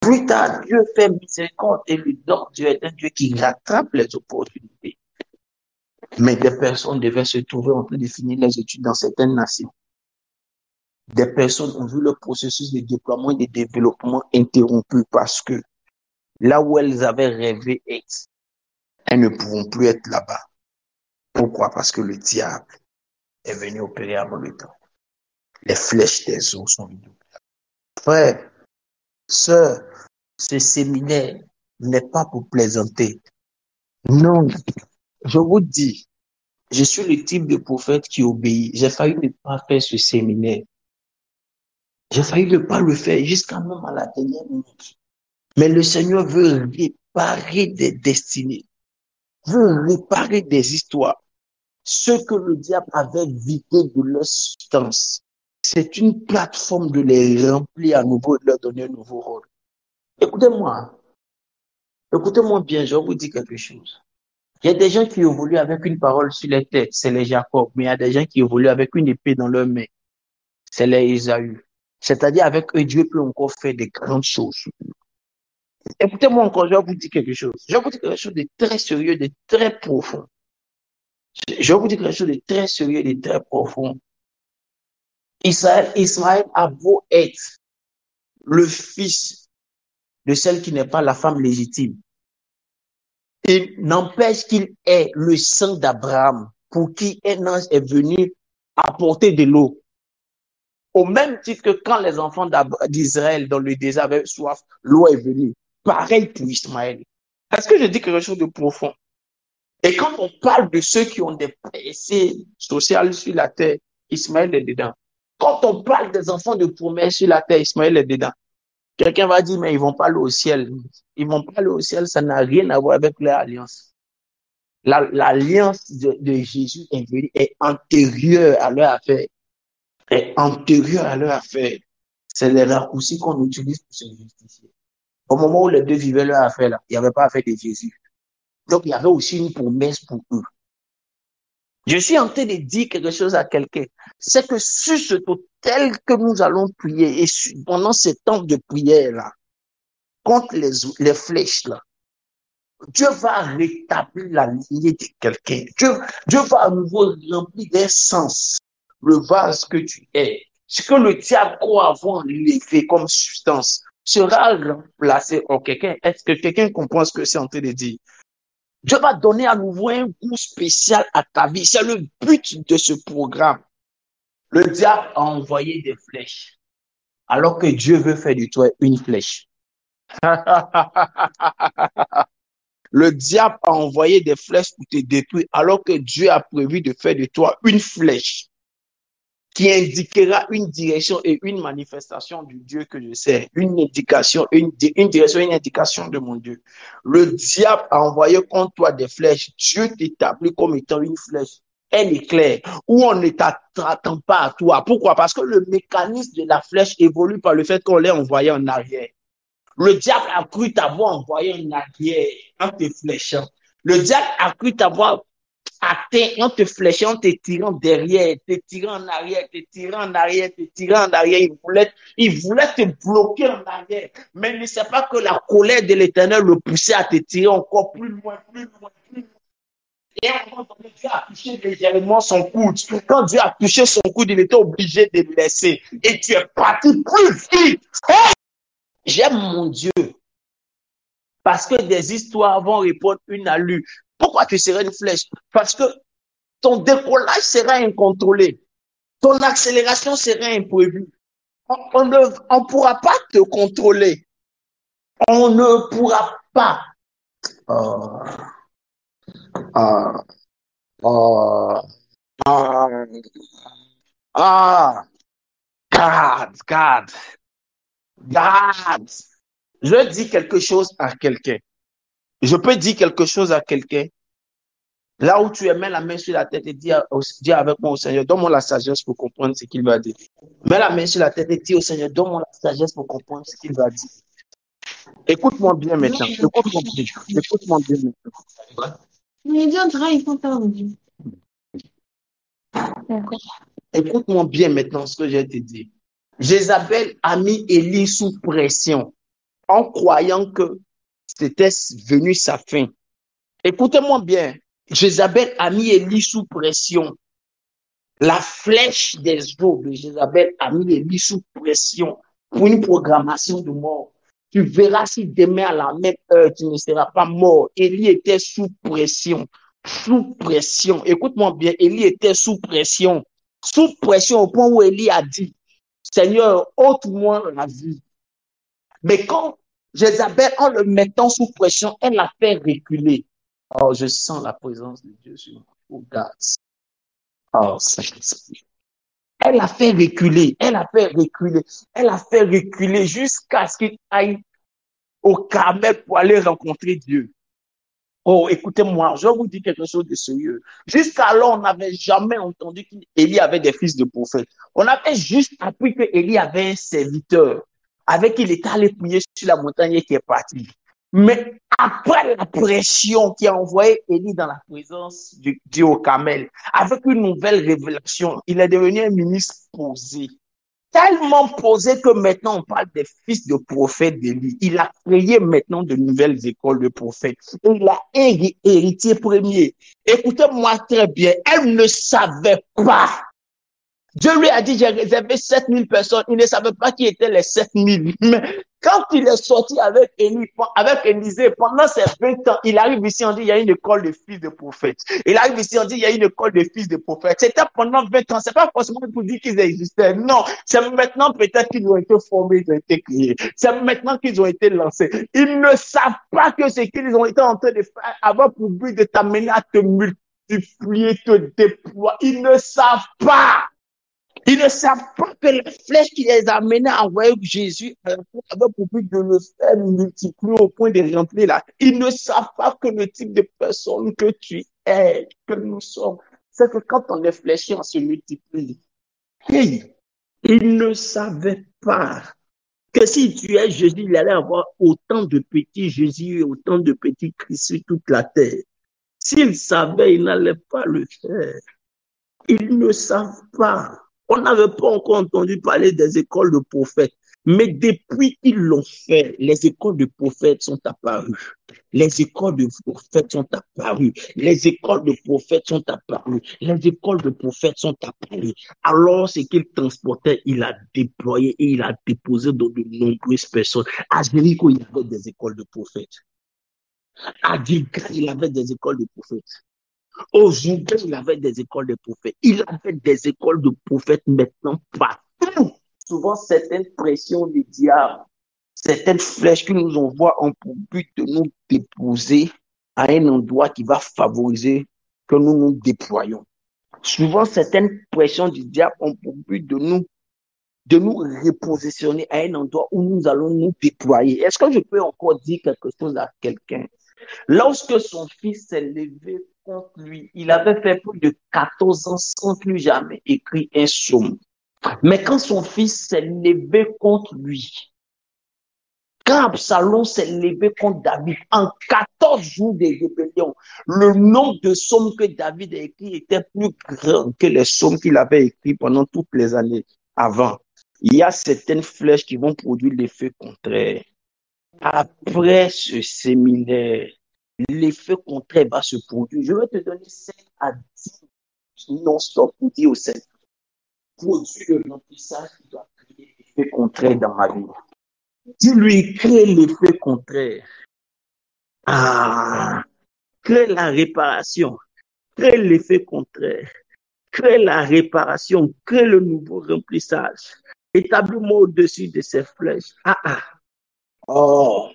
Plus tard, Dieu fait miséricorde et lui donne. Dieu est un Dieu qui rattrape les opportunités. Mais des personnes devaient se trouver en train de finir les études dans certaines nations. Des personnes ont vu le processus de déploiement et de développement interrompu parce que là où elles avaient rêvé être, elles ne pourront plus être là-bas. Pourquoi? Parce que le diable est venu opérer avant le temps. Les flèches des eaux sont venues. Frère, sœur, ce séminaire n'est pas pour plaisanter. Non, je vous dis, je suis le type de prophète qui obéit. J'ai failli ne pas faire ce séminaire. J'ai failli ne pas le faire jusqu'à même à la dernière minute. Mais le Seigneur veut réparer des destinées, veut réparer des histoires. Ce que le diable avait vidé de leur substance, c'est une plateforme de les remplir à nouveau et de leur donner un nouveau rôle. Écoutez-moi, écoutez-moi bien, je vais vous dire quelque chose. Il y a des gens qui évoluent avec une parole sur les têtes, c'est les Jacob, mais il y a des gens qui évoluent avec une épée dans leurs mains, c'est les Ésaü. C'est-à-dire avec eux, Dieu peut encore faire des grandes choses. Écoutez-moi encore, je vais vous dire quelque chose. Je vais vous dire quelque chose de très sérieux, de très profond. Je vais vous dire quelque chose de très sérieux, de très profond. Ismaël a beau être le fils de celle qui n'est pas la femme légitime. Il n'empêche qu'il est le sang d'Abraham pour qui un ange est venu apporter de l'eau. Au même titre que quand les enfants d'Israël dans le désert avaient soif, l'eau est venue. Pareil pour Ismaël. Est-ce que je dis quelque chose de profond? Et quand on parle de ceux qui ont des pensées sociales sur la terre, Ismaël est dedans. Quand on parle des enfants de promesse sur la terre, Ismaël est dedans. Quelqu'un va dire, mais ils vont pas aller au ciel. Ils vont pas aller au ciel, ça n'a rien à voir avec leur alliance. L'alliance de Jésus est venue, est antérieure à leur affaire. Est antérieure à leur affaire. C'est les raccourcis qu'on utilise pour se justifier. Au moment où les deux vivaient leur affaire, là, il n'y avait pas affaire de Jésus. Donc, il y avait aussi une promesse pour eux. Je suis en train de dire quelque chose à quelqu'un. C'est que sur ce autel que nous allons prier et pendant ce temps de prière-là, contre les flèches, là, Dieu va rétablir la lignée de quelqu'un. Dieu va à nouveau remplir d'un sens le vase que tu es. Ce que le diable croit avoir enlevé comme substance sera remplacé en quelqu'un. Est-ce que quelqu'un comprend ce que c'est en train de dire? Dieu va donner à nouveau un goût spécial à ta vie. C'est le but de ce programme. Le diable a envoyé des flèches, alors que Dieu veut faire de toi une flèche. Le diable a envoyé des flèches pour te détruire, alors que Dieu a prévu de faire de toi une flèche qui indiquera une direction et une manifestation du Dieu que je sais, une indication, une direction, une indication de mon Dieu. Le diable a envoyé contre toi des flèches. Dieu t'établit comme étant une flèche, un éclair, où on ne t'attend pas à toi. Pourquoi? Parce que le mécanisme de la flèche évolue par le fait qu'on l'ait envoyé en arrière. Le diable a cru t'avoir envoyé en arrière en te fléchant. Le diable a cru t'avoir atteint en te fléchant, en te tirant derrière, te tirant en arrière, te tirant en arrière, te tirant en arrière. Il voulait te bloquer en arrière. Mais il ne sait pas que la colère de l'Éternel le poussait à te tirer encore plus loin, plus loin, plus loin. Et à un moment donné, Dieu a touché légèrement son coude. Quand Dieu a touché son coude, il était obligé de le laisser. Et tu es parti plus vite. Hey! J'aime mon Dieu. Parce que des histoires vont répondre une à l'une. Pourquoi tu serais une flèche? Parce que ton décollage sera incontrôlé. Ton accélération sera imprévue. On ne pourra pas te contrôler. On ne pourra pas. God. Je dis quelque chose à quelqu'un. Je peux dire quelque chose à quelqu'un. Là où tu es, mets la main sur la tête et dis avec moi au Seigneur, donne-moi la sagesse pour comprendre ce qu'il va dire. Mets la main sur la tête et dis au Seigneur, donne-moi la sagesse pour comprendre ce qu'il va dire. Écoute-moi bien maintenant. Écoute-moi bien maintenant. Écoute-moi bien maintenant ce que j'ai te dit. Jézabel a mis Élie sous pression en croyant que c'était venu sa fin. Écoutez-moi bien. Jézabel a mis Élie sous pression. La flèche des eaux de Jézabel a mis Élie sous pression pour une programmation de mort. Tu verras si demain à la même heure, tu ne seras pas mort. Élie était sous pression. sous pression. Écoute-moi bien, Élie était sous pression. Sous pression au point où Élie a dit, Seigneur, ôte-moi la vie. Mais quand Jézabel, en le mettant sous pression, elle l'a fait reculer. Oh, je sens la présence de Dieu sur moi. Oh, God. Oh, Saint-Esprit. Elle a fait reculer, elle a fait reculer, elle a fait reculer jusqu'à ce qu'il aille au Carmel pour aller rencontrer Dieu. Oh, écoutez-moi, je vais vous dire quelque chose de sérieux. Jusqu'alors, on n'avait jamais entendu qu'Élie avait des fils de prophètes. On avait juste appris que Élie avait un serviteur avec qui il était allé prier sur la montagne et qui est parti. Mais après la pression qui a envoyé Élie dans la présence de Dieu au Carmel, avec une nouvelle révélation, il est devenu un ministre posé. Tellement posé que maintenant on parle des fils de prophètes d'Élie. Il a créé maintenant de nouvelles écoles de prophètes. Et il a héritier premier. Écoutez-moi très bien, elle ne savait pas. Dieu lui a dit, j'ai réservé 7000 personnes. Il ne savait pas qui étaient les 7000. Mais quand il est sorti avec Élisée, pendant ces 20 ans, il arrive ici, on dit, il y a une école de fils de prophètes. Il arrive ici, on dit, il y a une école de fils de prophètes. C'était pendant 20 ans. C'est pas forcément pour dire qu'ils existaient. Non. C'est maintenant peut-être qu'ils ont été formés, ils ont été créés. C'est maintenant qu'ils ont été lancés. Ils ne savent pas que ce qu'ils ont été en train de faire avant pour but de t'amener à te multiplier, te déployer. Ils ne savent pas. Ils ne savent pas que la flèche qui les a amenés à envoyer Jésus à la croix avait pour but de le faire multiplier au point de remplir la. Ils ne savent pas que le type de personne que tu es, que nous sommes, c'est que quand on est fléchi, on se multiplie. Hey, ils ne savaient pas que si tu es Jésus, il allait avoir autant de petits Jésus et autant de petits Christ sur toute la terre. S'ils savaient, ils n'allaient pas le faire. Ils ne savent pas. On n'avait pas encore entendu parler des écoles de prophètes. Mais depuis qu'ils l'ont fait, les écoles de prophètes sont apparues. Les écoles de prophètes sont apparues. Les écoles de prophètes sont apparues. Les écoles de prophètes sont apparues. Alors, ce qu'il transportait, il a déployé et il a déposé dans de nombreuses personnes. À Jéricho, il y avait des écoles de prophètes. À Gilgal, il y avait des écoles de prophètes. Au Jourdain, il avait des écoles de prophètes. Il avait des écoles de prophètes maintenant partout. Souvent, certaines pressions du diable, certaines flèches qui nous envoient ont pour but de nous déposer à un endroit qui va favoriser que nous nous déployons. Souvent, certaines pressions du diable ont pour but de nous repositionner à un endroit où nous allons nous déployer. Est-ce que je peux encore dire quelque chose à quelqu'un? Lorsque son fils s'est levé contre lui, il avait fait plus de 14 ans sans plus jamais écrire un psaume. Mais quand son fils s'est levé contre lui, quand Absalom s'est levé contre David, en 14 jours de rébellion, le nombre de psaumes que David a écrit était plus grand que les psaumes qu'il avait écrits pendant toutes les années avant. Il y a certaines flèches qui vont produire l'effet contraire. Après ce séminaire, l'effet contraire va se produire. Je vais te donner 5 à 10 non-stop pour dire au Seigneur, produis le remplissage qui doit créer l'effet contraire dans ma vie. Dis-lui, crée l'effet contraire. Crée la réparation, crée l'effet contraire, crée la réparation, crée le nouveau remplissage. Établis-moi au-dessus de ces flèches. Oh,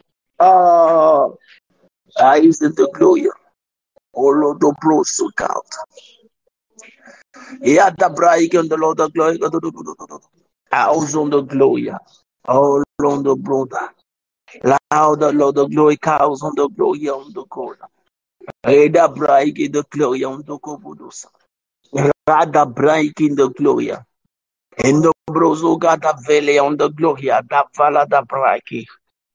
is the glory. Oh Lord of blood so out. Yeah, the bright and the Lord of glory. House on the glory. Oh Lord of blood. Loud the Lord of glory. Cows on the glory on the corner. The bright in the glory on the cobodos. The bright in the glory. And the brozo got the valley on the glory. The vala the bright.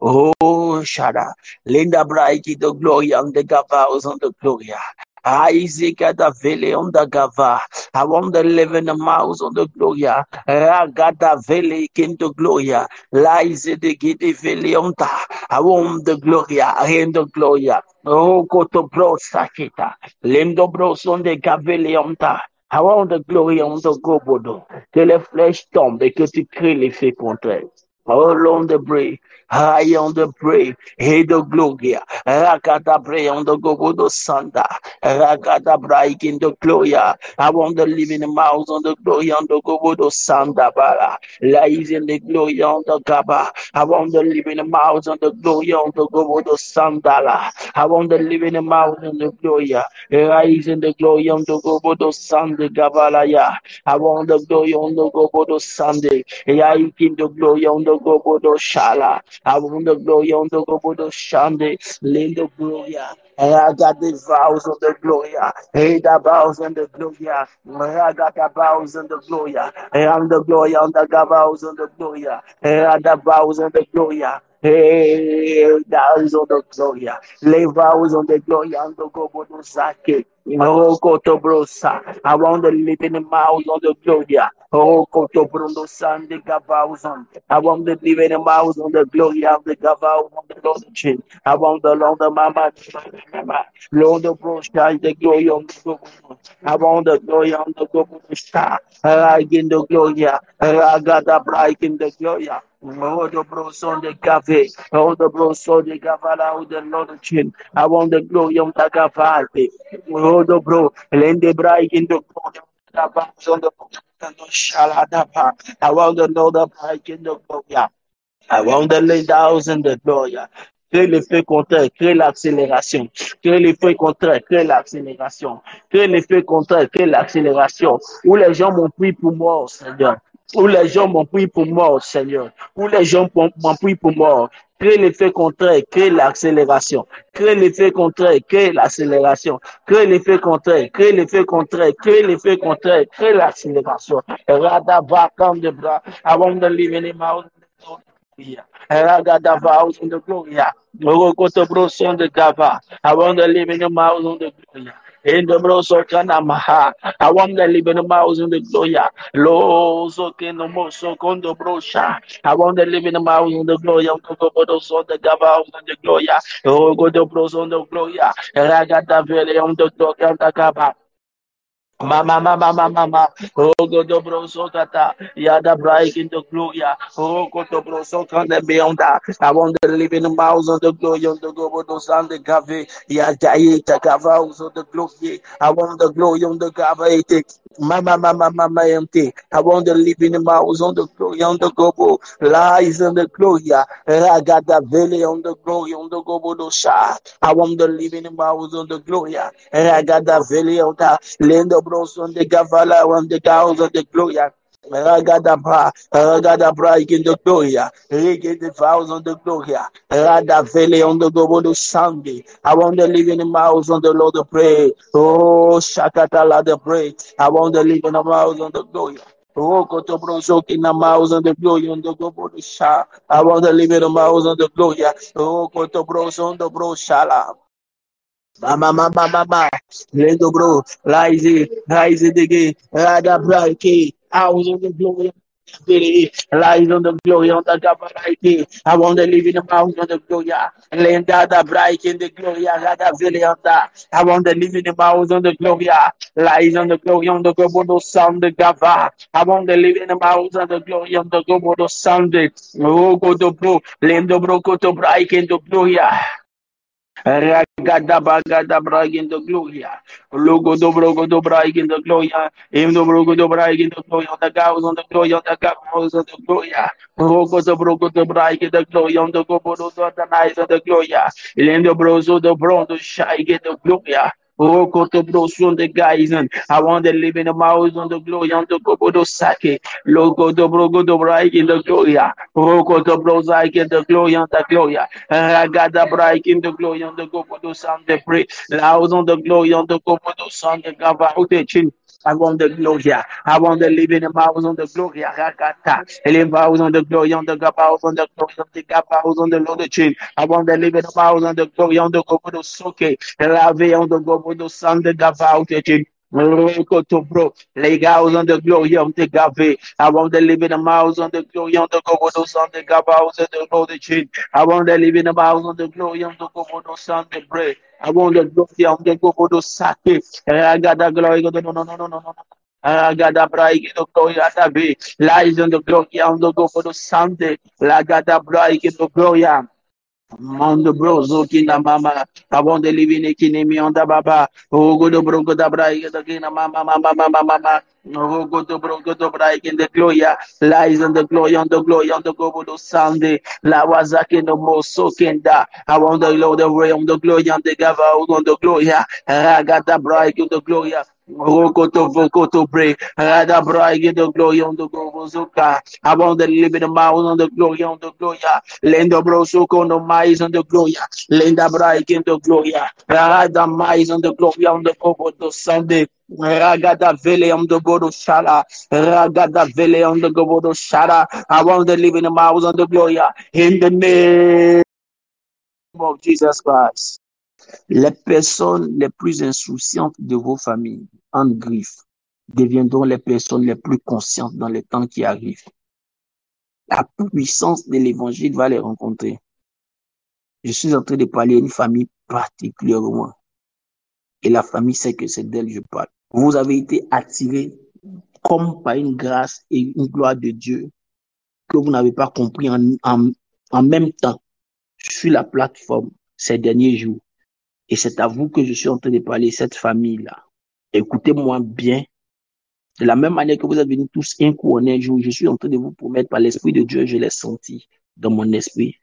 Oh, Shada. Linda Braiki, the glory on the Gava was on the Gloria. Isaac at the valley on the Gava. I want the 11 miles on the Gloria. I got the valley in the Gloria. Lies the Giddy valley on the. I want the Gloria in the Gloria. Oh, go to bro Sakita. Lindo bros on the Gavelle on the. I want the glory on the Gobodo. Que les flèches tombent et que tu crées l'effet contraire. Oh, long the break. I on the pray, hey the gloria, Rakata pray on the Gobodo Sanda, Rakata break in the gloria. I want to live in the mouth on the glory on the Gobodo Sanda Bara, lies in the glory on the Gaba. I want to live in the mouth on the glory on the Gobodo Sandala. I want to live in the mouth on the gloria, rise in the glory on the Gobodo Sanda Gabalaya. I want the glory on the Gobodo Sunday. I in the glory on the Gobodo Shala. I want the glory on the Gobodo Shande. Lay the gloria. I got the vows of the gloria. Hey, the vows and the gloria. I got the vows and the gloria. I am the glory on the vows and the gloria. I the vows and the gloria. Hey, vows on the gloria. Lay vows on the gloria on the Gobodo Zake. Oh, Cotobrosa. I want to live in the mouth on the gloria. Oh, Cotobrondo Sande Gavauzon. I want to live in the mouth on the gloria of the Gavauz on the Lord Chin. I want the Lord of Mama, Lord of Brosha, the glory on the Gobo. I want the glory on the Gobo Star. I in the gloria. I got the bright in the gloria. Oh, the broson de cave, oh, the broson de gavala, oh, the Lord Chin. I want the glory on the Gavate. Oh, the bro, Lende Bright in the on the Shaladapa. I want to know the bright in the gloria. I want to lay down in the gloria. Crée l'effet contraire, crée l'accélération. Crée l'effet contraire, crée l'accélération. Crée l'effet contraire, crée l'accélération. Où les gens m'ont pris pour mort, Seigneur. Où les gens m'ont pris pour mort, Seigneur. Où les gens m'ont pris pour mort. Crée l'effet contraire, crée l'accélération. Crée l'effet contraire, crée l'accélération. Crée l'effet contraire, crée l'effet contraire, crée l'effet contraire, crée l'accélération. Radava comme de bras. I want to live in the mountain. Ragada vows in the gloria. Rokoto broson the gava. I want to live in the mouth on the gloria. In the broso kanamaha. I want to live in the mouth on the gloria. Lo so keno moso kondo brosha. I want to live in the mouth on the gloria. Rokoto son the gava on the gloria. Rokoto broson the gloria. Ragada vele on the gloria the gava. Mama, oh, go dobro sokata, yada break in the gloria, oh, go dobro sokata beyond that. I want to live in the mouths of the glory on the Gobodo Sande Gave, yada yita gavaus of the glory. I want the glory on the Gave. Mama, empty. I want to live in the mouths on the glory on the Gobo, lies on the gloria, Ragada Vele on the glory on the Gobodo Sha. I want to live in the mouths on the gloria, Ragada Vele on the Lendo Broson de Gavala on the cows of the gloria. Ragadabra in the gloria, Reggae the vows on the gloria, Rada Vele on the Gobodo Sunday. I want to live in the mouths on the Lord of pray. Oh, Shakatala the pray. I want to live in the mouths on the gloria. Oh, Kotobroso in the mouths on the glory on the Gobodo Sha. I want to live in the mouths on the gloria. Oh, Kotobroso on the bro Shala. Mama, Lendo bro, rise again, Rada Brake, I was on the glory. Lies on the glory on the Gabarite. I want to live in the mountain of the Gloria. Lenda the bright in the Gloria, Rada Vilianta. I want to live in the mountain of the Gloria. Lies on the glory on the Gobodo Sound the Gava. I want to live in the mountain of the glory on the Gobodo Sound. Oh, go to bro, Lendo bro, go to bright in the Gloria. Ragada bagada brag in the gloria. Logo do brogo do brag in the gloria. Im do brogo do brag in the gloria. The gals on the gloria. The gals on the gloria. Rogo do brogo do brag in the gloria. On the gobo do the nice of the gloria. Lendo brozo do brondo shy get the gloria. Oh, Kotobrosund the guys, and I want to live in the mouths on the glory on the Kobodo Sake. Logo do brogo do brag in the gloria. Oh, Kotobroza in the glory on the gloria. I got the break in the glory on the Gobodo Sound the pray. Loud on the glory on the Gobodo Sound the Gava. I want the gloria. I want to live in the mouths on the gloria. Rakata. Live mouths on the glory on the Gabaus on the glory on the Gabaus on the Lord Chin. I want to live in the mouths on the glory on the Gobodo Soke. Lave on the Gobodo Sound the Gavau Chin. Bro, legaus on the glory on the Gave. I want to live in the mouths on the glory on the Gobodo on the Gabaus and the Lord Chin. I want to live in the mouths on the glory on the Gobodo on the bread. I want the glory on the Gobodo Sake. I got the glory. No. Ragadabra, Ikido Gloria, Tabi, lies on the glory, on the go for the Sunday, Lagadabra, Ikido Gloria. Mando brozo kina mama abonde livine kine mi onda baba ogo do brogo da brai da kina mama ogo do brogo do brai in the gloria lies on the glory on the glory on the go do Sunday la wazaki no moso kenda I want the Lord the way on the glory on the gava on the gloria ragata brai in the gloria Rokoto vokoto pray. Rada brai get the glory on the gozoka. I want the living mouth on the glory on the gloria. Lenda brosoko no mais on the gloria. Lenda brai get the gloria. Rada mais on the glory on the gozo Sunday. Ragada vele on the godo shala. Ragada vele on the godo shala. I want the living mouth on the gloria. In the name of Jesus Christ. Les personnes les plus insouciantes de vos familles, en griffe, deviendront les personnes les plus conscientes dans les temps qui arrivent. La puissance de l'évangile va les rencontrer. Je suis en train de parler à une famille particulièrement. Et la famille sait que c'est d'elle que je parle. Vous avez été attirés comme par une grâce et une gloire de Dieu que vous n'avez pas compris en même temps sur la plateforme ces derniers jours. Et c'est à vous que je suis en train de parler, cette famille-là. Écoutez-moi bien. De la même manière que vous êtes venus tous un coup en un jour, je suis en train de vous promettre par l'Esprit de Dieu, je l'ai senti dans mon esprit.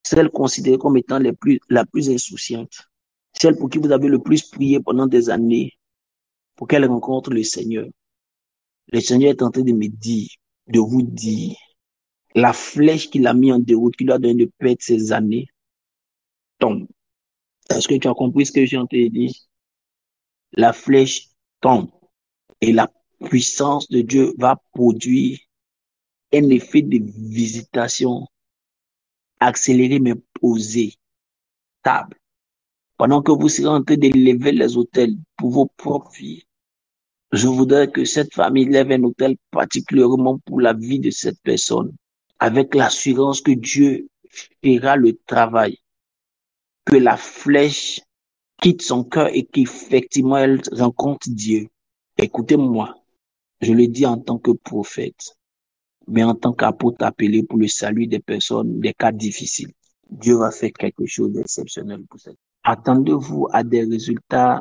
Celle considérée comme étant la plus insouciante. Celle pour qui vous avez le plus prié pendant des années pour qu'elle rencontre le Seigneur. Le Seigneur est en train de me dire, de vous dire, la flèche qu'il a mis en déroute, qui lui a donné de perdre ces années, tombe. Est-ce que tu as compris ce que j'ai en train de dire? La flèche tombe et la puissance de Dieu va produire un effet de visitation accéléré mais posé, stable. Pendant que vous serez en train de lever les autels pour vos propres filles, je voudrais que cette famille lève un autel particulièrement pour la vie de cette personne, avec l'assurance que Dieu fera le travail, que la flèche quitte son cœur et qu'effectivement elle rencontre Dieu. Écoutez-moi, je le dis en tant que prophète, mais en tant qu'apôtre appelé pour le salut des personnes, des cas difficiles. Dieu va faire quelque chose d'exceptionnel pour ça. Attendez-vous à des résultats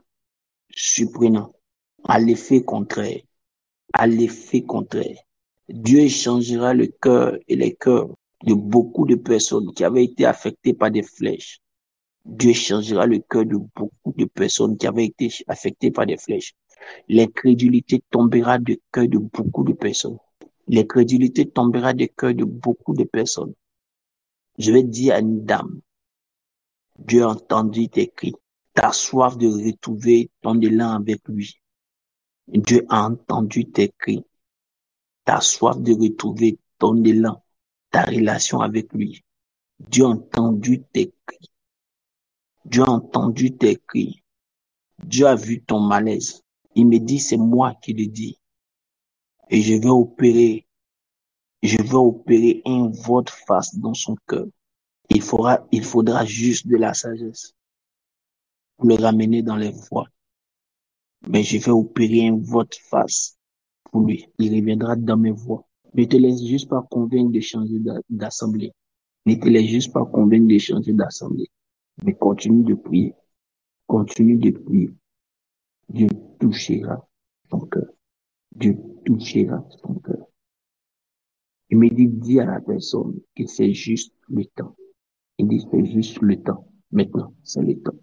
surprenants, à l'effet contraire, à l'effet contraire. Dieu changera le cœur et les cœurs de beaucoup de personnes qui avaient été affectées par des flèches. Dieu changera le cœur de beaucoup de personnes qui avaient été affectées par des flèches. L'incrédulité tombera du cœur de beaucoup de personnes. L'incrédulité tombera du cœur de beaucoup de personnes. Je vais dire à une dame, Dieu a entendu tes cris, ta soif de retrouver ton élan avec lui. Dieu a entendu tes cris, ta soif de retrouver ton élan, ta relation avec lui. Dieu a entendu tes cris. Dieu a entendu tes cris. Dieu a vu ton malaise. Il me dit, c'est moi qui le dis. Et je vais opérer un vote face dans son cœur. Il faudra juste de la sagesse pour le ramener dans les voies. Mais je vais opérer un vote face pour lui. Il reviendra dans mes voies. Ne te laisse juste pas convaincre de changer d'assemblée. Ne te laisse juste pas convaincre de changer d'assemblée. Mais continue de prier. Continue de prier. Dieu touchera ton cœur. Dieu touchera ton cœur. Il me dit, dis à la personne que c'est juste le temps. Il dit, c'est juste le temps. Maintenant, c'est le temps.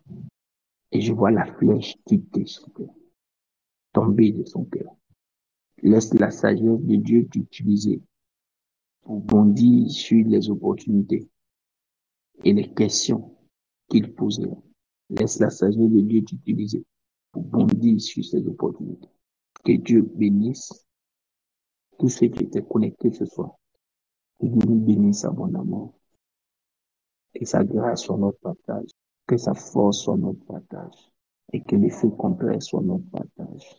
Et je vois la flèche quitter son cœur, tomber de son cœur. Laisse la sagesse de Dieu t'utiliser pour bondir sur les opportunités et les questions qu'il posera. Laisse la sagesse de Dieu t'utiliser pour bondir sur ces opportunités. Que Dieu bénisse tous ceux qui étaient connectés ce soir. Que Dieu nous bénisse abondamment. Que sa grâce soit notre partage. Que sa force soit notre partage. Et que l'effet contraire soit notre partage.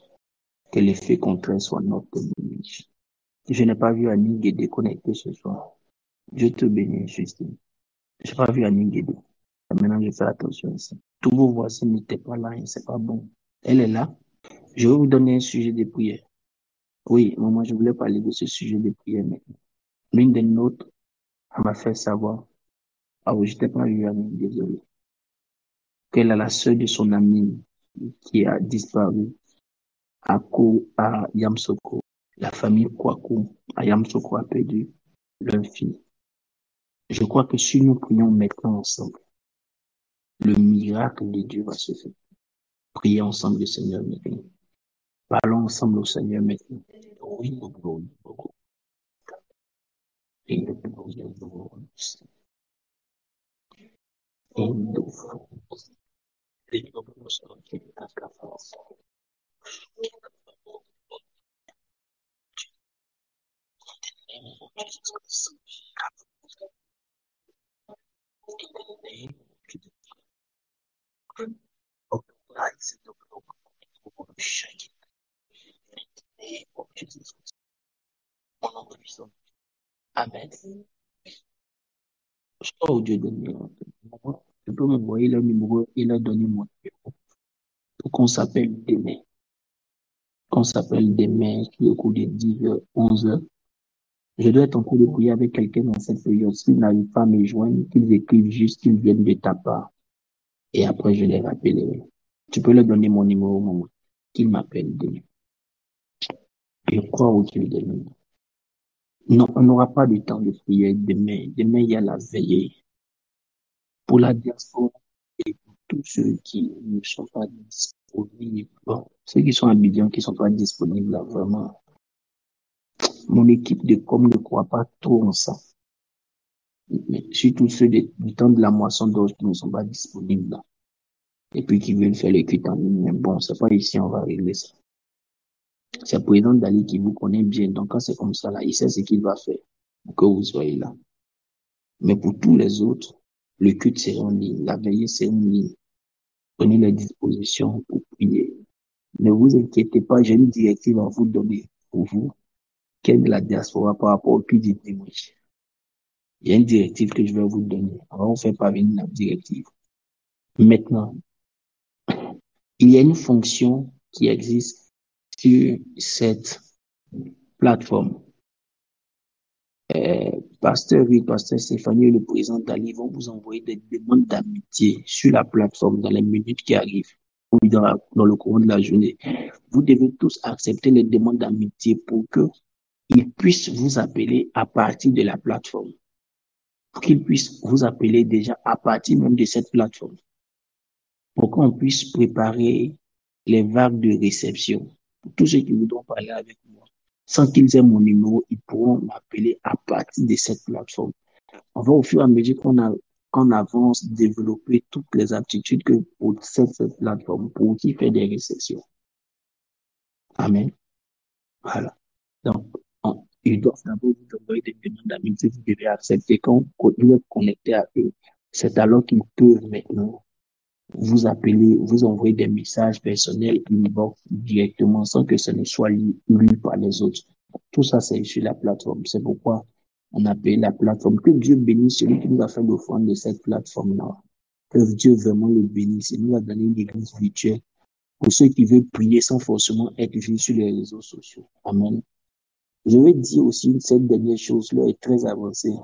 Que l'effet contraire soit notre témoignage. Je n'ai pas vu Annie Guédé connecté ce soir. Dieu te bénisse, Justine. Je n'ai pas vu Annie Guédé. Maintenant, je fais attention ici. Tous vos voisins n'étaient pas là et c'est pas bon. Elle est là. Je vais vous donner un sujet de prière. Oui, moi, je voulais parler de ce sujet de prière maintenant. L'une des nôtres m'a fait savoir, ah oui, je t'ai pas eu, ami, désolé, qu'elle a la sœur de son amie qui a disparu à Yamsoko. La famille Kwaku à Yamsoko a perdu leur fille. Je crois que si nous prions maintenant ensemble, le miracle de Dieu va se faire. Prions ensemble le Seigneur maintenant. Parlons ensemble au Seigneur maintenant. Oui, nous voulons beaucoup. Et nous voulons beaucoup. Et nous voulons et nous voulons sortir de la caverne. Et nous voulons sortir de la caverne. Organize the program. Shake it. Name of Jesus. Mon nom de Christ. Amen. Oh Dieu de nous. Tu peux m'envoyer le numéro et leur donner mon numéro pour qu'on s'appelle demain. Qu'on s'appelle demain, au cours de 10h, 11h. Je dois être en train de prier avec quelqu'un dans cette période. S'ils n'arrivent pas à me joindre, qu'ils écrivent juste qu'ils viennent de ta part. Et après, je les rappellerai. Tu peux leur donner mon numéro, maman. Qu'ils m'appellent demain. Je crois au Dieu de nous. Non, on n'aura pas de temps de prière demain. Demain, il y a la veillée. Pour la diaspora et pour tous ceux qui ne sont pas disponibles. Bon, ceux qui sont à Abidjan, qui ne sont pas disponibles, là, vraiment. Mon équipe de com ne croit pas trop en ça. Mais surtout ceux du temps de la moisson d'orge qui ne sont pas disponibles là. Et puis qui veulent faire les cuites en ligne. Mais bon, c'est pas ici, on va régler ça. C'est le président Dali qui vous connaît bien. Donc, quand c'est comme ça, là, il sait ce qu'il va faire pour que vous soyez là. Mais pour tous les autres, le culte c'est en ligne, la veillée c'est en ligne. Prenez les dispositions pour prier. Ne vous inquiétez pas, j'ai une directive à vous donner pour vous, qui est de la diaspora par rapport au culte du dimanche. Il y a une directive que je vais vous donner. On va vous faire parvenir la directive. Maintenant, il y a une fonction qui existe sur cette plateforme. Pasteur Stéphanie et le président Dali vont vous envoyer des demandes d'amitié sur la plateforme dans les minutes qui arrivent ou dans le courant de la journée. Vous devez tous accepter les demandes d'amitié pour qu'ils puissent vous appeler à partir de la plateforme. Pour qu'ils puissent vous appeler déjà à partir même de cette plateforme. Pour qu'on puisse préparer les vagues de réception. Pour tous ceux qui voudront parler avec moi, sans qu'ils aient mon numéro, ils pourront m'appeler à partir de cette plateforme. On va au fur et à mesure qu'on avance développer toutes les aptitudes que possède cette plateforme pour qui fait des réceptions. Amen. Voilà. Donc, ils doivent d'abord vous envoyer des demandes d'amitié, vous devez accepter quand vous êtes connecté à eux. C'est alors qu'ils peuvent maintenant vous appeler, vous envoyer des messages personnels, inbox directement sans que ce ne soit lu par les autres. Tout ça, c'est sur la plateforme. C'est pourquoi on appelle la plateforme. Que Dieu bénisse celui qui nous a fait l'offrande de cette plateforme-là. Que Dieu vraiment le bénisse. Il nous a donné une église virtuelle pour ceux qui veulent prier sans forcément être vus sur les réseaux sociaux. Amen. Je vais dire aussi cette dernière chose-là est très avancée.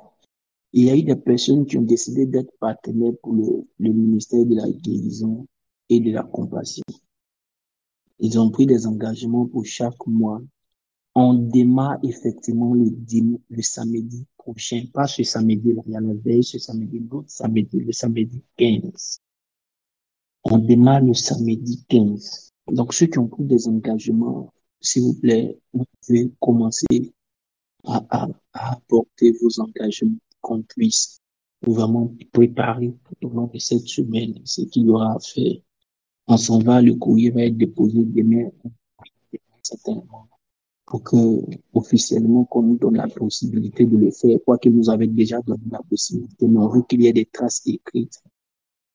Il y a eu des personnes qui ont décidé d'être partenaires pour le ministère de la guérison et de la compassion. Ils ont pris des engagements pour chaque mois. On démarre effectivement le samedi prochain. Pas ce samedi-là, il y a la veille, ce samedi, l'autre samedi, le samedi 15. On démarre le samedi 15. Donc, ceux qui ont pris des engagements, s'il vous plaît, vous pouvez commencer à apporter vos engagements qu'on puisse vraiment préparer tout au long de cette semaine ce qu'il y aura à faire. On s'en va, le courrier va être déposé demain, certainement, pour que, officiellement, qu'on nous donne la possibilité de le faire, quoi qu'il nous avait déjà donné la possibilité, mais on veut qu'il y ait des traces écrites.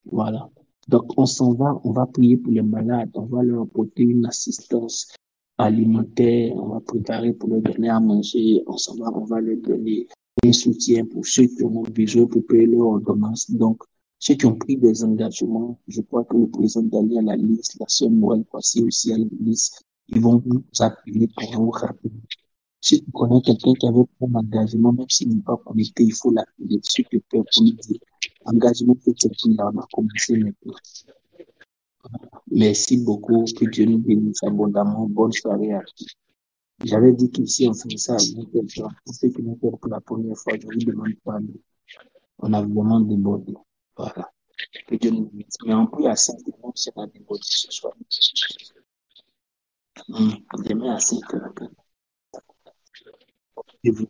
Voilà. Donc, on s'en va, on va prier pour les malades, on va leur apporter une assistance alimentaire, on va préparer pour leur donner à manger, on s'en va, on va leur donner un soutien pour ceux qui ont besoin pour payer leur ordonnance. Donc, ceux qui ont pris des engagements, je crois que le président Dali a la liste, la sœur Noël Passy aussi a la liste. Ils vont vous appeler pour vous rappeler. Si tu connais quelqu'un qui avait pris un engagement, même s'il n'est pas connecté, il faut l'appeler sur le père pour lui dire engagement que tu as pris là, on a commencé maintenant. Merci beaucoup, que Dieu nous bénisse abondamment. Bonne soirée à tous. J'avais dit qu'ici on fait ça à n'importe quel temps. Pour ceux qui nous pour la première fois, je vous demande pardon. On a vraiment débordé. Voilà. Que Dieu nous bénisse. Mais on peut à 5 même si on a débordé ce soir. Demain à 5 heures. Et vous